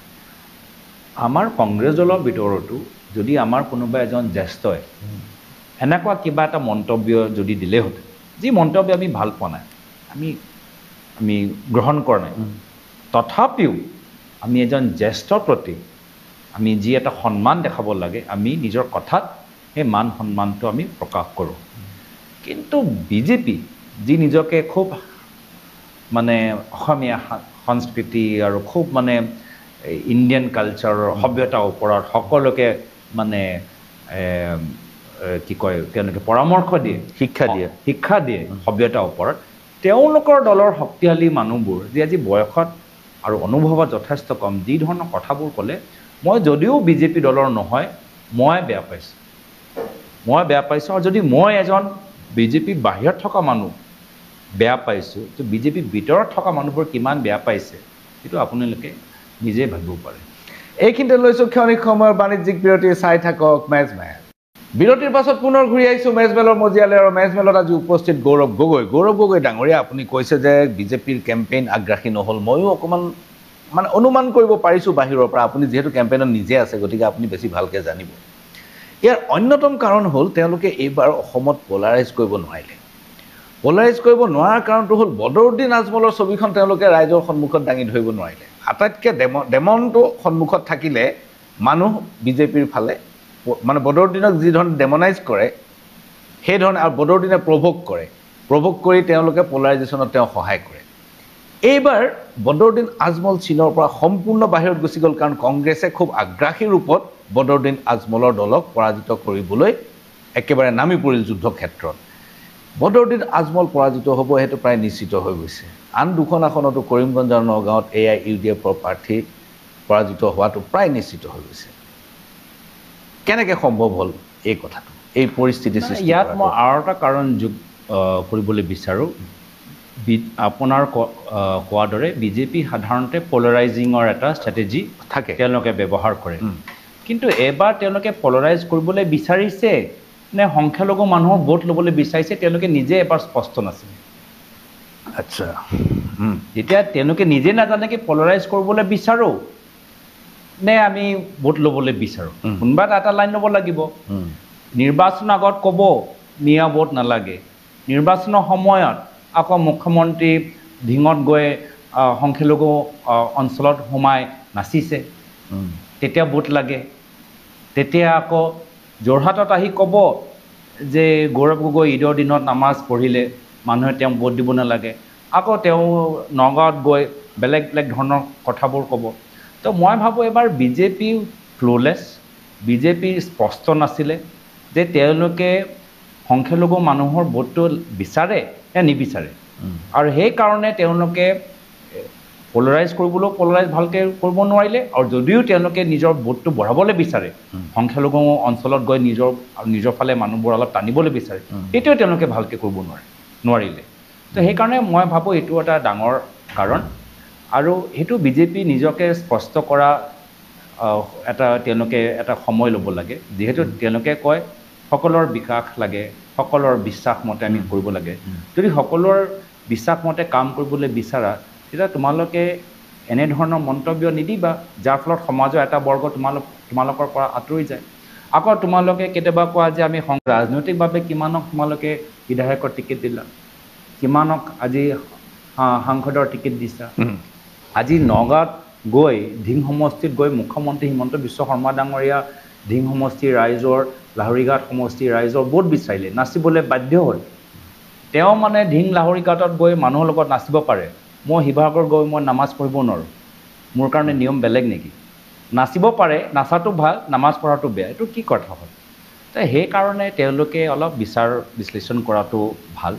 আমাৰ কংগ্ৰেছ দলৰ ভিতৰতো যদি আমাৰ কোনোবা এজন জ্যেষ্ঠই এনেকুৱা কিবা এটা মন্তব্য যদি দিলেহেঁতেন যি মন্তব্য আমি ভাল পোৱা নাই আমি গ্ৰহণ কৰা নাই তথাপিও আমি এজন জ্যেষ্ঠৰ প্ৰতি আমি যি এটা সন্মান দেখাব লাগে আমি নিজৰ কথাত সেই মান সন্মানটো আমি প্ৰকাশ কৰোঁ কিন্তু বিজেপি যি নিজকে খুব মানে অসমীয়া সংস্কৃতি আৰু খুব মানে ইণ্ডিয়ান কালচাৰৰ সভ্যতাৰ ওপৰত সকলোকে মানে কি কয় তেওঁলোকে পৰামৰ্শ দিয়ে শিক্ষা দিয়ে সভ্যতাৰ ওপৰত তেওঁলোকৰ দলৰ শক্তিশালী মানুহবোৰ যি আজি বয়সত আৰু অনুভৱত যথেষ্ট কম যি ধৰণৰ কথাবোৰ ক'লে মই যদিও বিজেপি দলৰ নহয় মই বেয়া পাইছোঁ আৰু যদি মই এজন বিজেপি বাহিৰত থকা মানুহ বেয়া পাইছোঁ তো বিজেপি ভিতৰত থকা মানুহবোৰ কিমান বেয়া পাইছে সেইটো আপোনালোকে নিজে ভাবিব পাৰে এইখিনিতে লৈছোঁ ক্ষণিক সময়ৰ বাণিজ্যিক বিৰতি চাই থাকক মেজমেল বিৰতিৰ পাছত পুনৰ ঘূৰি আহিছোঁ মেজমেলৰ মজিয়ালৈ আৰু মেজমেলত আজি উপস্থিত গৌৰৱ গগৈ ডাঙৰীয়া আপুনি কৈছে যে বিজেপিৰ কেম্পেইন আগ্ৰাসী নহ'ল ময়ো অকণমান মানে অনুমান কৰিব পাৰিছোঁ বাহিৰৰ পৰা আপুনি যিহেতু কেম্পেইনত নিজে আছে গতিকে আপুনি বেছি ভালকৈ জানিব ইয়াৰ অন্যতম কাৰণ হ'ল তেওঁলোকে এইবাৰ অসমত পলাৰাইজ কৰিব নোৱাৰিলে পলাৰাইজ কৰিব নোৱাৰাৰ কাৰণটো হ'ল বদৰুদ্দিন আজমলৰ ছবিখন তেওঁলোকে ৰাইজৰ সন্মুখত দাঙি ধৰিব নোৱাৰিলে আটাইতকৈ ডেমনটো সন্মুখত থাকিলে মানুহ বিজেপিৰ ফালে মানে বদৰুদ্দিনক যি ধৰণে ডেমনাইজ কৰে সেইধৰণে আৰু বদৰুদ্দিনে প্ৰভোক কৰি তেওঁলোকে পলাৰাইজেশ্যনত তেওঁ সহায় কৰে এইবাৰ বদৰুদ্দিন আজমল চীনৰ পৰা সম্পূৰ্ণ বাহিৰত গুচি গ'ল কাৰণ কংগ্ৰেছে খুব আগ্ৰাসী ৰূপত বদৰুদ্দিন আজমলৰ দলক পৰাজিত কৰিবলৈ একেবাৰে নামি পৰিল যুদ্ধক্ষেত্ৰত বদৰুদ্দিন আজমল পৰাজিত হ'ব সেইটো প্ৰায় নিশ্চিত হৈ গৈছে আন দুখন আসনতো কৰিমগঞ্জ আৰু নগাঁৱত AIUDFৰ প্ৰাৰ্থী পৰাজিত হোৱাটো প্ৰায় নিশ্চিত হৈ গৈছে কেনেকৈ সম্ভৱ হ'ল এই কথাটো এই পৰিস্থিতি সৃষ্টি ইয়াত মই আৰু এটা কাৰণ যোগ কৰিবলৈ বিচাৰোঁ আপোনাৰ কোৱাৰ দৰে বিজেপি সাধাৰণতে পলাৰাইজিঙৰ এটা ষ্ট্ৰেটেজি থাকে তেওঁলোকে ব্যৱহাৰ কৰে কিন্তু এবাৰ তেওঁলোকে পলাৰাইজ কৰিবলৈ বিচাৰিছে নে সংখ্যালঘু মানুহৰ ভোট ল'বলৈ বিচাৰিছে তেওঁলোকে নিজে এবাৰ স্পষ্ট নাছিল আচ্ছা এতিয়া তেওঁলোকে নিজে নাজানে কি পলাৰাইজ কৰিবলৈ বিচাৰোঁ নে আমি ভোট ল'বলৈ বিচাৰোঁ কোনোবা এটা লাইন ল'ব লাগিব নিৰ্বাচনৰ আগত ক'ব মিয়া ভোট নালাগে নিৰ্বাচনৰ সময়ত আকৌ মুখ্যমন্ত্ৰী ঢিঙত গৈ সংখ্যালঘু অঞ্চলত সোমাই নাচিছে তেতিয়া ভোট লাগে তেতিয়া আকৌ যোৰহাটত আহি ক'ব যে গৌৰৱ গগৈ ঈদৰ দিনত নামাজ পঢ়িলে মানুহে তেওঁক ভোট দিব নালাগে আকৌ তেওঁ নগাঁৱত গৈ বেলেগ বেলেগ ধৰণৰ কথাবোৰ ক'ব তো মই ভাবোঁ এবাৰ বিজেপি ফ্ল'লেছ বিজেপি স্পষ্ট নাছিলে যে তেওঁলোকে সংখ্যালঘু মানুহৰ ভোটটো বিচাৰে নে নিবিচাৰে আৰু সেইকাৰণে তেওঁলোকে পলাৰাইজ কৰিবলৈও পলাৰাইজ ভালকৈ কৰিব নোৱাৰিলে আৰু যদিও তেওঁলোকে নিজৰ ভোটটো বঢ়াবলৈ বিচাৰে সংখ্যালঘু অঞ্চলত গৈ নিজৰ ফালে মানুহবোৰ অলপ টানিবলৈ বিচাৰে সেইটোও তেওঁলোকে ভালকৈ কৰিব নোৱাৰিলে তো সেইকাৰণে মই ভাবোঁ এইটো এটা ডাঙৰ কাৰণ আৰু সেইটো বিজেপি নিজকে স্পষ্ট কৰা তেওঁলোকে এটা সময় ল'ব লাগে যিহেতু তেওঁলোকে কয় সকলৰ বিকাশ লাগে সকলৰ বিশ্বাস মতে আমি কৰিব লাগে যদি সকলৰ বিশ্বাস মতে কাম কৰিবলৈ বিচাৰা তেতিয়া তোমালোকে এনেধৰণৰ মন্তব্য নিদিবা যাৰ ফলত সমাজৰ এটা বৰ্গ তোমালোকৰ পৰা আঁতৰি যায় আকৌ তোমালোকে কেতিয়াবা কোৱা যে আমি ৰাজনৈতিকভাৱে কিমানক তোমালোকে বিধায়কৰ টিকেট দিলা কিমানক আজি সাংসদৰ টিকেট দিছা আজি নগাঁৱত গৈ ধিং সমষ্টিত গৈ মুখ্যমন্ত্ৰী হিমন্ত বিশ্ব শৰ্মা ডাঙৰীয়া ধিং সমষ্টিৰ ৰাইজৰ লাহৰীঘাট সমষ্টিৰ ৰাইজৰ ভোট বিচাৰিলে নাচিবলৈ বাধ্য হ'ল তেওঁ মানে ধিং লাহৰীঘাটত গৈ মানুহৰ লগত নাচিব পাৰে মই শিৱসাগৰ গৈ মই নামাজ পঢ়িব নোৱাৰোঁ মোৰ কাৰণে নিয়ম বেলেগ নেকি নাচিব পাৰে নাচাটো ভাল নামাজ পঢ়াটো বেয়া এইটো কি কথা হ'ল তো সেইকাৰণে তেওঁলোকে অলপ বিচাৰ বিশ্লেষণ কৰাটো ভাল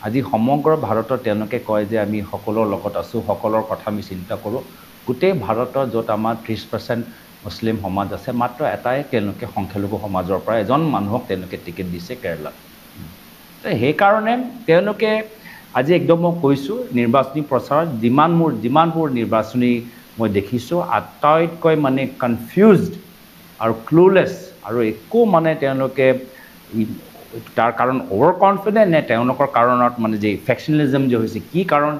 আজি সমগ্ৰ ভাৰতত তেওঁলোকে কয় যে আমি সকলোৰ লগত আছোঁ সকলোৰ কথা আমি চিন্তা কৰোঁ গোটেই ভাৰতত য'ত আমাৰ 30% মুছলিম সমাজ আছে মাত্ৰ এটাই তেওঁলোকে সংখ্যালঘু সমাজৰ পৰা এজন মানুহক তেওঁলোকে টিকেট দিছে কেৰেলাত তো সেইকাৰণে তেওঁলোকে আজি একদম মই কৈছোঁ নিৰ্বাচনী প্ৰচাৰত যিমানবোৰ নিৰ্বাচনী মই দেখিছোঁ আটাইতকৈ মানে কনফিউজড আৰু ক্লুলেছ আৰু একো মানে তেওঁলোকে তাৰ কাৰণ অভাৰ কনফিডেণ্ট নে তেওঁলোকৰ কাৰণত মানে যে ফেকশ্যনেলিজম যে হৈছে কি কাৰণ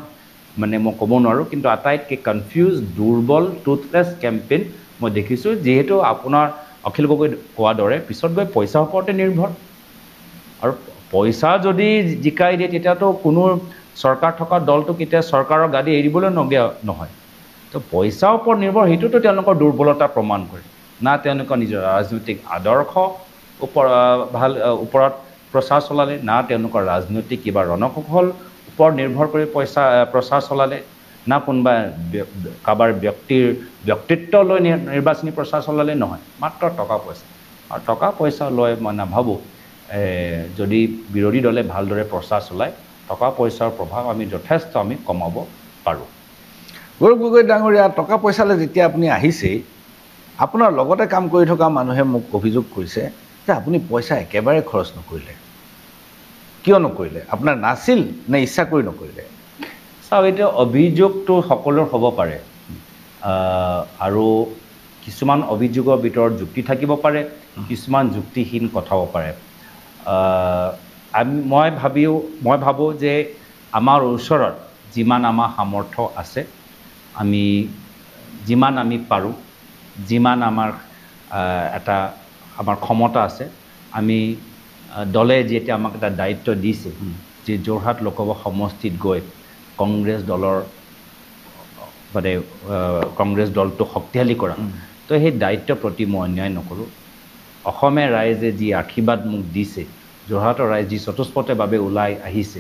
মানে মই ক'ব নোৱাৰোঁ কিন্তু আটাইতকৈ কনফিউজ দুৰ্বল টুথলেছ কেম্পেইন মই দেখিছোঁ যিহেতু আপোনাৰ অখিল গগৈ কোৱাৰ দৰে পিছত গৈ পইচাৰ ওপৰতে নিৰ্ভৰ আৰু পইচা যদি জিকাই দিয়ে তেতিয়াতো কোনো চৰকাৰ থকা দলটো কেতিয়া চৰকাৰৰ গাদী এৰিবলৈ নহয় তো পইচাৰ ওপৰত নিৰ্ভৰ সেইটোতো তেওঁলোকৰ দুৰ্বলতা প্ৰমাণ কৰে না তেওঁলোকৰ নিজৰ ৰাজনৈতিক আদৰ্শ ওপৰত প্ৰচাৰ চলালে না তেওঁলোকৰ ৰাজনৈতিক কিবা ৰণকৌশল ওপৰত নিৰ্ভৰ কৰি প্ৰচাৰ চলালে না কোনোবা কাৰোবাৰ ব্যক্তিত্ব লৈ নিৰ্বাচনী প্ৰচাৰ চলালে নহয় মাত্ৰ টকা পইচা আৰু টকা পইচা লৈ মই নাভাবোঁ যদি বিৰোধী দলে ভালদৰে প্ৰচাৰ চলায় টকা পইচাৰ প্ৰভাৱ আমি যথেষ্ট কমাব পাৰোঁ গৌৰৱ গগৈ ডাঙৰীয়া টকা পইচালৈ যেতিয়া আপুনি আহিছে আপোনাৰ লগতে কাম কৰি থকা মানুহে মোক অভিযোগ কৰিছে যে আপুনি পইচা একেবাৰে খৰচ নকৰিলে কিয় নকৰিলে আপোনাৰ নাছিল নে ইচ্ছা কৰি নকৰিলে চাওক এতিয়া অভিযোগটো সকলোৰ হ'ব পাৰে আৰু কিছুমান অভিযোগৰ ভিতৰত যুক্তি থাকিব পাৰে কিছুমান যুক্তিহীন কথা হ'ব পাৰে মই ভাবোঁ যে আমাৰ ওচৰত যিমান আমাৰ সামৰ্থ্য আছে আমি যিমান আমি পাৰোঁ যিমান আমাৰ ক্ষমতা আছে আমি দলে যেতিয়া আমাক এটা দায়িত্ব দিছে যে যোৰহাট লোকসভা সমষ্টিত গৈ কংগ্ৰেছ দলটো শক্তিশালী কৰা তো সেই দায়িত্বৰ প্ৰতি মই অন্যায় নকৰোঁ অসমীয়া ৰাইজে যি আশীৰ্বাদ মোক দিছে যোৰহাটৰ ৰাইজ যি স্বতঃস্ফূৰ্তভাৱে ওলাই আহিছে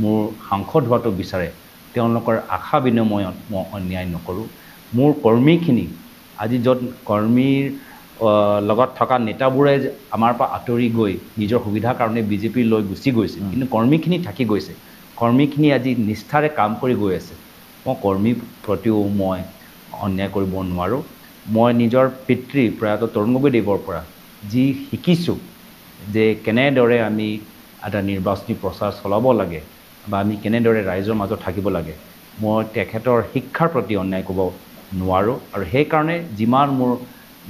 মোৰ সাংসদ হোৱাটো বিচাৰে তেওঁলোকৰ আশা বিনিময়ত মই অন্যায় নকৰোঁ মোৰ কৰ্মীখিনি আজি য'ত কৰ্মীৰ লগত থকা নেতাবোৰে আমাৰ পৰা আঁতৰি গৈ নিজৰ সুবিধাৰ কাৰণে বিজেপি লৈ গুচি গৈছে কিন্তু কৰ্মীখিনি থাকি গৈছে কৰ্মীখিনি আজি নিষ্ঠাৰে কাম কৰি গৈ আছে মই কৰ্মীৰ প্ৰতিও মই অন্যায় কৰিব নোৱাৰোঁ মই নিজৰ পিতৃ প্ৰয়াত তৰুণ গগৈদেৱৰ পৰা যি শিকিছোঁ যে কেনেদৰে আমি এটা নিৰ্বাচনী প্ৰচাৰ চলাব লাগে বা আমি কেনেদৰে ৰাইজৰ মাজত থাকিব লাগে মই তেখেতৰ শিক্ষাৰ প্ৰতি অন্যায় কৰিব নোৱাৰোঁ আৰু সেইকাৰণে যিমান মোৰ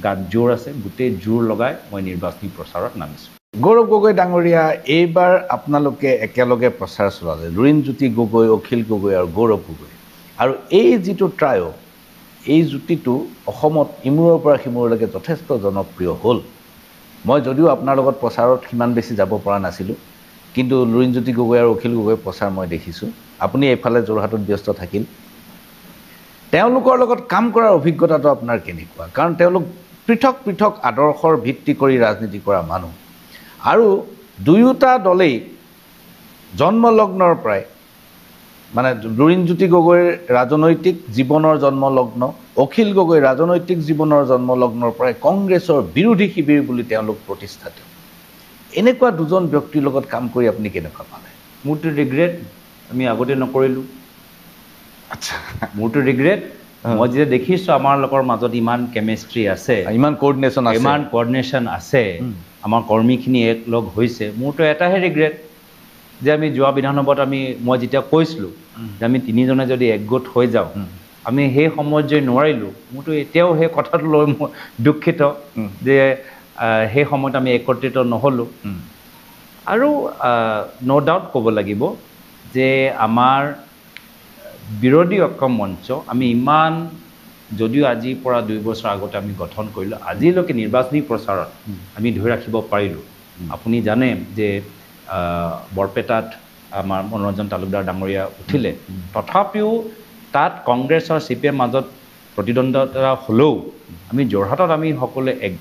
গাত জোৰ আছে গোটেই জোৰ লগাই মই নিৰ্বাচনী প্ৰচাৰত নামিছোঁ গৌৰৱ গগৈ ডাঙৰীয়া, এইবাৰ আপোনালোকে একেলগে প্ৰচাৰ চলালে, লুৰিণজ্যোতি গগৈ, অখিল গগৈ আৰু গৌৰৱ গগৈ, আৰু এই যিটো ট্ৰায়, এই যুটিটো অসমত ইমূৰৰ পৰা সিমূৰলৈকে যথেষ্ট জনপ্ৰিয় হ'ল। মই যদিও আপোনাৰ লগত প্ৰচাৰত সিমান বেছি যাব পৰা নাছিলোঁ, কিন্তু লুৰিণজ্যোতি গগৈ আৰু অখিল গগৈৰ প্ৰচাৰ মই দেখিছোঁ। আপুনি এইফালে যোৰহাটত ব্যস্ত থাকিল। তেওঁলোকৰ লগত কাম কৰাৰ অভিজ্ঞতাটো আপোনাৰ কেনেকুৱা? কাৰণ তেওঁলোক পৃথক পৃথক আদৰ্শৰ ভিত্তি কৰি ৰাজনীতি কৰা মানুহ, আৰু দুয়োটা দলেই জন্মলগ্নৰ পৰাই, মানে লুৰিণজ্যোতি গগৈৰ ৰাজনৈতিক জীৱনৰ জন্মলগ্ন, অখিল গগৈ ৰাজনৈতিক জীৱনৰ জন্মলগ্নৰ পৰাই কংগ্ৰেছৰ বিৰোধী শিবিৰ বুলি তেওঁলোক প্ৰতিষ্ঠাত। এনেকুৱা দুজন ব্যক্তিৰ লগত কাম কৰি আপুনি কেনেকুৱা পালে? মোৰতো ৰিগ্ৰেট, আমি আগতে নকৰিলোঁ। আচ্ছা, মোৰতো ৰিগ্ৰেট। মই যেতিয়া দেখিছোঁ আমাৰ লোকৰ মাজত ইমান কেমেষ্ট্ৰি আছে, ইমান কোঅৰ্ডিনেশ্যন আছে, আমাৰ কৰ্মীখিনি একলগ হৈছে, মোৰতো এটাহে ৰিগ্ৰেট যে আমি যোৱা বিধানসভাত মই যেতিয়া কৈছিলোঁ যে আমি তিনিজনে যদি একগোট হৈ যাওঁ, আমি সেই সময়ত যদি নোৱাৰিলোঁ, মোৰতো এতিয়াও সেই কথাটো লৈ মই দুখিত যে সেই সময়ত আমি একত্ৰিত নহ'লোঁ। আৰু ন' ডাউট ক'ব লাগিব যে আমাৰ বিৰোধী অক্ষম মঞ্চ আমি ইমান, যদিও আজিৰ পৰা 2 বছৰ আগতে আমি গঠন কৰিলোঁ, আজিলৈকে নিৰ্বাচনী প্ৰচাৰত আমি ধৰি ৰাখিব পাৰিলোঁ। আপুনি জানে যে বৰপেটাত আমাৰ মনোৰঞ্জন তালুকদাৰ ডাঙৰীয়া উঠিলে, তথাপিও তাত কংগ্ৰেছ আৰু CPM মাজত প্ৰতিদ্বন্দ্বিতা হ'লেও আমি যোৰহাটত আমি সকলোৱে এক,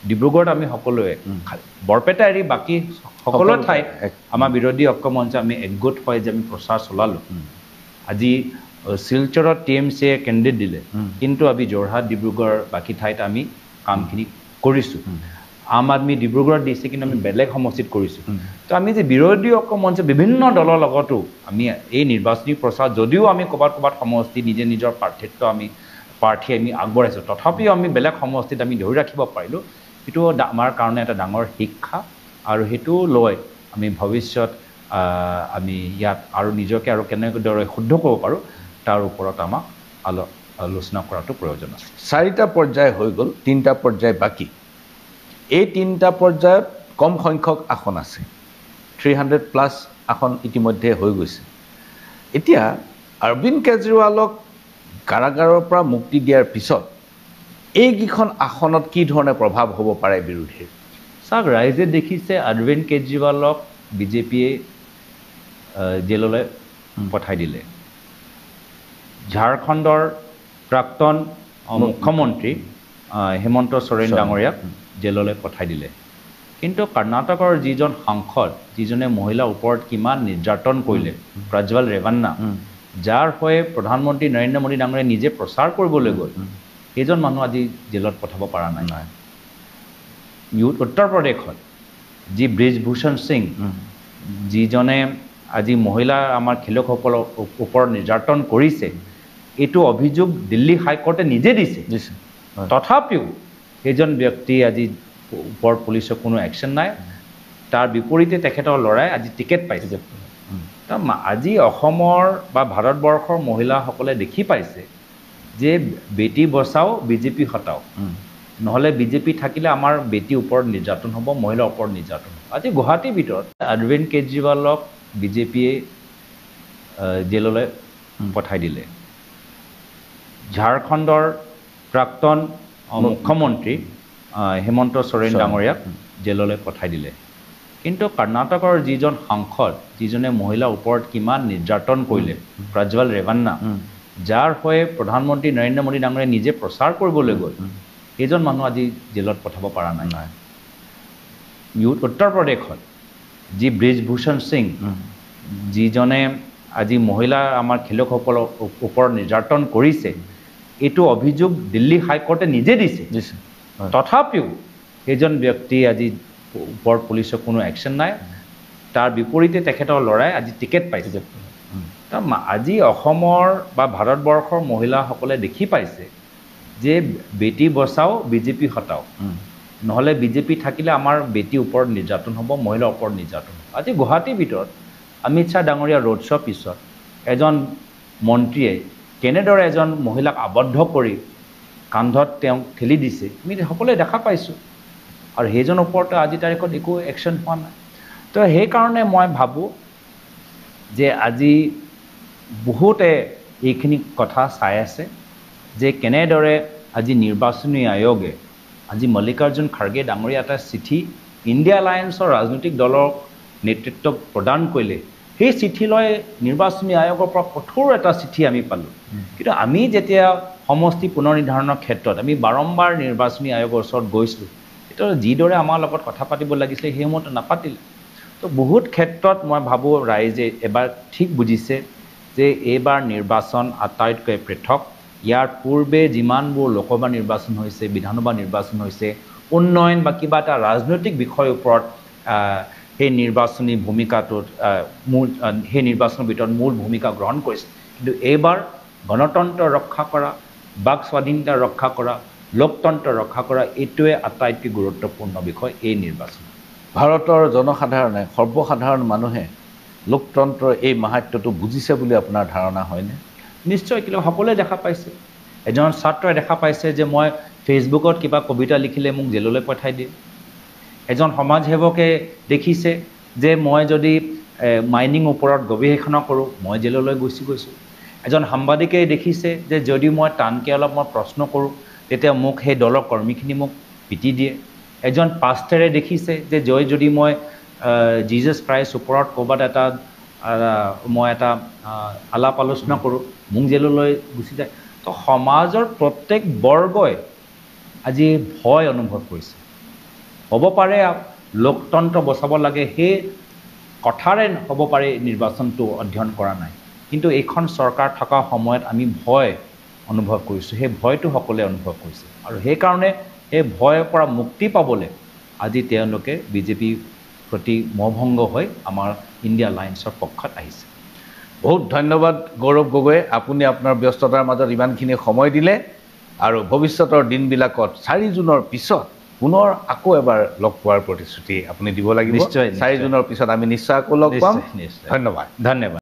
ডিব্ৰুগড়ত আমি সকলোৱে, বৰপেটা এৰি বাকী সকলো ঠাইত আমাৰ বিৰোধী অক্ষম মঞ্চ আমি একগোট হৈ যে আমি প্ৰচাৰ চলালোঁ। আজি শিলচৰত TMCয়ে কেণ্ডিডেট দিলে, কিন্তু আমি যোৰহাট, ডিব্ৰুগড় বাকী ঠাইত আমি কামখিনি কৰিছোঁ। আম আদমি ডিব্ৰুগড়ত দিছে, কিন্তু আমি বেলেগ সমষ্টিত কৰিছোঁ। তো আমি যে বিৰোধী অক্ষম মঞ্চ বিভিন্ন দলৰ লগতো আমি এই নিৰ্বাচনী প্ৰচাৰ, যদিও আমি ক'ৰবাত সমষ্টি নিজে নিজৰ প্ৰাৰ্থী আমি আগবঢ়াইছোঁ, তথাপিও আমি বেলেগ সমষ্টিত আমি ধৰি ৰাখিব পাৰিলোঁ। সেইটো আমাৰ কাৰণে এটা ডাঙৰ শিক্ষা, আৰু সেইটো লৈ আমি ভৱিষ্যত আমি ইয়াত আৰু নিজকে আৰু কেনেদৰে শুদ্ধ কৰিব পাৰোঁ তাৰ ওপৰত আমাক আলোচনা কৰাটো প্ৰয়োজন আছে। 4টা পৰ্যায় হৈ গ'ল, 3টা পৰ্যায় বাকী। এই 3টা পৰ্যায়ত কম সংখ্যক আসন আছে, 300+ আসন ইতিমধ্যে হৈ গৈছে। এতিয়া অৰবিন্দ কেজৰিৱালক কাৰাগাৰৰ পৰা মুক্তি দিয়াৰ পিছত এইকেইখন আসনত কি ধৰণে প্ৰভাৱ হ'ব পাৰে বিৰোধীৰ? চাওক, ৰাইজে দেখিছে অৰবিন্দ কেজৰিৱালক BJPয়ে জেললৈ পঠাই দিলে। ঝাৰখণ্ডৰ প্ৰাক্তন মুখ্যমন্ত্ৰী হেমন্ত সোৰেন ডাঙৰীয়াক জেললৈ পঠাই দিলে। কিন্তু কৰ্ণাটকৰ যিজন সাংসদ, যিজনে মহিলাৰ ওপৰত কিমান নিৰ্যাতন কৰিলে, প্ৰজ্বল ৰেভান্না, যাৰ হৈ প্ৰধানমন্ত্ৰী নৰেন্দ্ৰ মোদী ডাঙৰীয়াই নিজে প্ৰচাৰ কৰিবলৈ গ'ল, সেইজন মানুহ আজি জেলত পঠাব পৰা নাই। উত্তৰ প্ৰদেশত যি ব্ৰিজভূষণ সিং, যিজনে আজি মহিলা আমাৰ খেলুৱৈসকলৰ ওপৰত নিৰ্যাতন কৰিছে, এইটো অভিযোগ দিল্লী হাইকোৰ্টে নিজে দিছে। তথাপিও সেইজন ব্যক্তি আজি ওপৰত পুলিচৰ কোনো একশ্যন নাই। তাৰ বিপৰীতে তেখেতৰ ল'ৰাই আজি টিকেট পাইছে। আজি অসমৰ বা ভাৰতবৰ্ষৰ মহিলাসকলে দেখি পাইছে যে বেটি বচাও, BJP হটাও। নহ'লে BJP থাকিলে আমাৰ বেটিৰ ওপৰত নিৰ্যাতন হ'ব, মহিলাৰ ওপৰত নিৰ্যাতন হ'ব। আজি গুৱাহাটীৰ ভিতৰত অৰবিন্দ কেজৰিৱালক BJPয়ে জেললৈ পঠাই দিলে। ঝাৰখণ্ডৰ প্ৰাক্তন মুখ্যমন্ত্ৰী হেমন্ত সোৰেন ডাঙৰীয়াক জেললৈ পঠাই দিলে। কিন্তু কৰ্ণাটকৰ যিজন সাংসদ, যিজনে মহিলাৰ ওপৰত কিমান নিৰ্যাতন কৰিলে, প্ৰজ্বল ৰেভান্না, যাৰ হৈ প্ৰধানমন্ত্ৰী নৰেন্দ্ৰ মোদী ডাঙৰীয়াই নিজে প্ৰচাৰ কৰিবলৈ গ'ল, সেইজন মানুহ আজি জেলত পঠাব পৰা নাই। উত্তৰ প্ৰদেশত যি ব্ৰিজভূষণ সিং, যিজনে আজি মহিলা আমাৰ খেলুৱৈসকলৰ ওপৰত নিৰ্যাতন কৰিছে, এইটো অভিযোগ দিল্লী হাইকোৰ্টে নিজে দিছে। তথাপিও সেইজন ব্যক্তি আজি ওপৰত পুলিচৰ কোনো একশ্যন নাই। তাৰ বিপৰীতে তেখেতৰ ল'ৰাই আজি টিকেট পাইছে। আজি অসমৰ বা ভাৰতবৰ্ষৰ মহিলাসকলে দেখি পাইছে যে বেটি বচাও, BJP হটাও। নহ'লে BJP থাকিলে আমাৰ বেটিৰ ওপৰত নিৰ্যাতন হ'ব, মহিলাৰ ওপৰত নিৰ্যাতন হ'ব। আজি গুৱাহাটীৰ ভিতৰত অমিত শ্বাহ ডাঙৰীয়া ৰোড শ্ব' পিছত এজন মন্ত্ৰীয়ে কেনেদৰে এজন মহিলাক আবদ্ধ কৰি কান্ধত তেওঁক ঠেলি দিছে, আমি সকলোৱে দেখা পাইছোঁ। আৰু সেইজনৰ ওপৰতো আজি তাৰিখত একো একশ্যন হোৱা নাই তো সেইকাৰণে মই ভাবোঁ যে আজি বহুতে এইখিনি কথা চাই আছে যে কেনেদৰে আজি নিৰ্বাচনী আয়োগে আজি মল্লিকাৰ্জুন খাৰ্গে ডাঙৰীয়া এটা চিঠি ইণ্ডিয়া এলায়েন্সৰ ৰাজনৈতিক দলৰ নেতৃত্বক প্ৰদান কৰিলে সেই চিঠিলৈ নিৰ্বাচনী আয়োগৰ পৰা কঠোৰ এটা চিঠি আমি পালোঁ কিন্তু আমি যেতিয়া সমষ্টি পুনৰ নিৰ্ধাৰণৰ ক্ষেত্ৰত আমি বাৰম্বাৰ নিৰ্বাচনী আয়োগৰ ওচৰত গৈছিলোঁ সেইটো যিদৰে আমাৰ লগত কথা পাতিব লাগিছিলে সেই সময়ত নাপাতিলে তো বহুত ক্ষেত্ৰত মই ভাবোঁ ৰাইজে এবাৰ ঠিক বুজিছে যে এইবাৰ নিৰ্বাচন আটাইতকৈ পৃথক ইয়াৰ পূৰ্বে যিমানবোৰ লোকসভা নিৰ্বাচন হৈছে বিধানসভা নিৰ্বাচন হৈছে উন্নয়ন বা কিবা এটা ৰাজনৈতিক বিষয়ৰ ওপৰত সেই নিৰ্বাচনী ভূমিকাটোত সেই নিৰ্বাচনৰ ভিতৰত মূল ভূমিকা গ্ৰহণ কৰিছে কিন্তু এইবাৰ গণতন্ত্ৰ ৰক্ষা কৰা বাক স্বাধীনতা ৰক্ষা কৰা লোকতন্ত্ৰ ৰক্ষা কৰা এইটোৱে আটাইতকৈ গুৰুত্বপূৰ্ণ বিষয় এই নিৰ্বাচন ভাৰতৰ জনসাধাৰণে সৰ্বসাধাৰণ মানুহে লোকতন্ত্ৰৰ এই মাহাত্ম্যটো বুজিছে বুলি আপোনাৰ ধাৰণা হয়নে নিশ্চয় কিন্তু সকলোৱে দেখা পাইছে এজন ছাত্ৰই দেখা পাইছে যে মই ফেচবুকত কিবা কবিতা লিখিলে মোক জেললৈ পঠাই দিয়ে এজন সমাজসেৱকে দেখিছে যে মই যদি মাইনিং ওপৰত গৱেষণা কৰোঁ মই জেললৈ গৈছোঁ এজন সাংবাদিকে দেখিছে যে যদি মই টানকৈ অলপ মই প্ৰশ্ন কৰোঁ তেতিয়া মোক সেই দলৰ কৰ্মীখিনি মোক পিটি দিয়ে এজন পাষ্টাৰে দেখিছে যে যদি মই জিজাছ ক্ৰাইষ্ট ওপৰত ক'ৰবাত মই এটা আলাপ আলোচনা কৰোঁ মোক জেললৈ গুচি যায় তো সমাজৰ প্ৰত্যেক বৰ্গই আজি ভয় অনুভৱ কৰিছে হ'ব পাৰে লোকতন্ত্ৰ বচাব লাগে সেই কথাৰে হ'ব পাৰে নিৰ্বাচনটো অধ্যয়ন কৰা নাই কিন্তু এইখন চৰকাৰ থকা সময়ত আমি ভয় অনুভৱ কৰিছোঁ সেই ভয়টো সকলোৱে অনুভৱ কৰিছে আৰু সেইকাৰণে সেই ভয়ৰ পৰা মুক্তি পাবলৈ আজি তেওঁলোকে বিজেপিৰ প্ৰতি মোহভংগ হৈ আমাৰ ইণ্ডিয়া এলায়েন্সৰ পক্ষত আহিছে বহুত ধন্যবাদ গৌৰৱ গগৈ আপুনি আপোনাৰ ব্যস্ততাৰ মাজত ইমানখিনি সময় দিলে আৰু ভৱিষ্যতৰ দিনবিলাকত 4 জুনৰ পিছত পুনৰ আকৌ এবাৰ লগ পোৱাৰ প্ৰতিশ্ৰুতি আপুনি দিব লাগিব নিশ্চয় 4 জুনৰ পিছত আমি নিশ্চয় আকৌ লগ পাম নিশ্চয় ধন্যবাদ ধন্যবাদ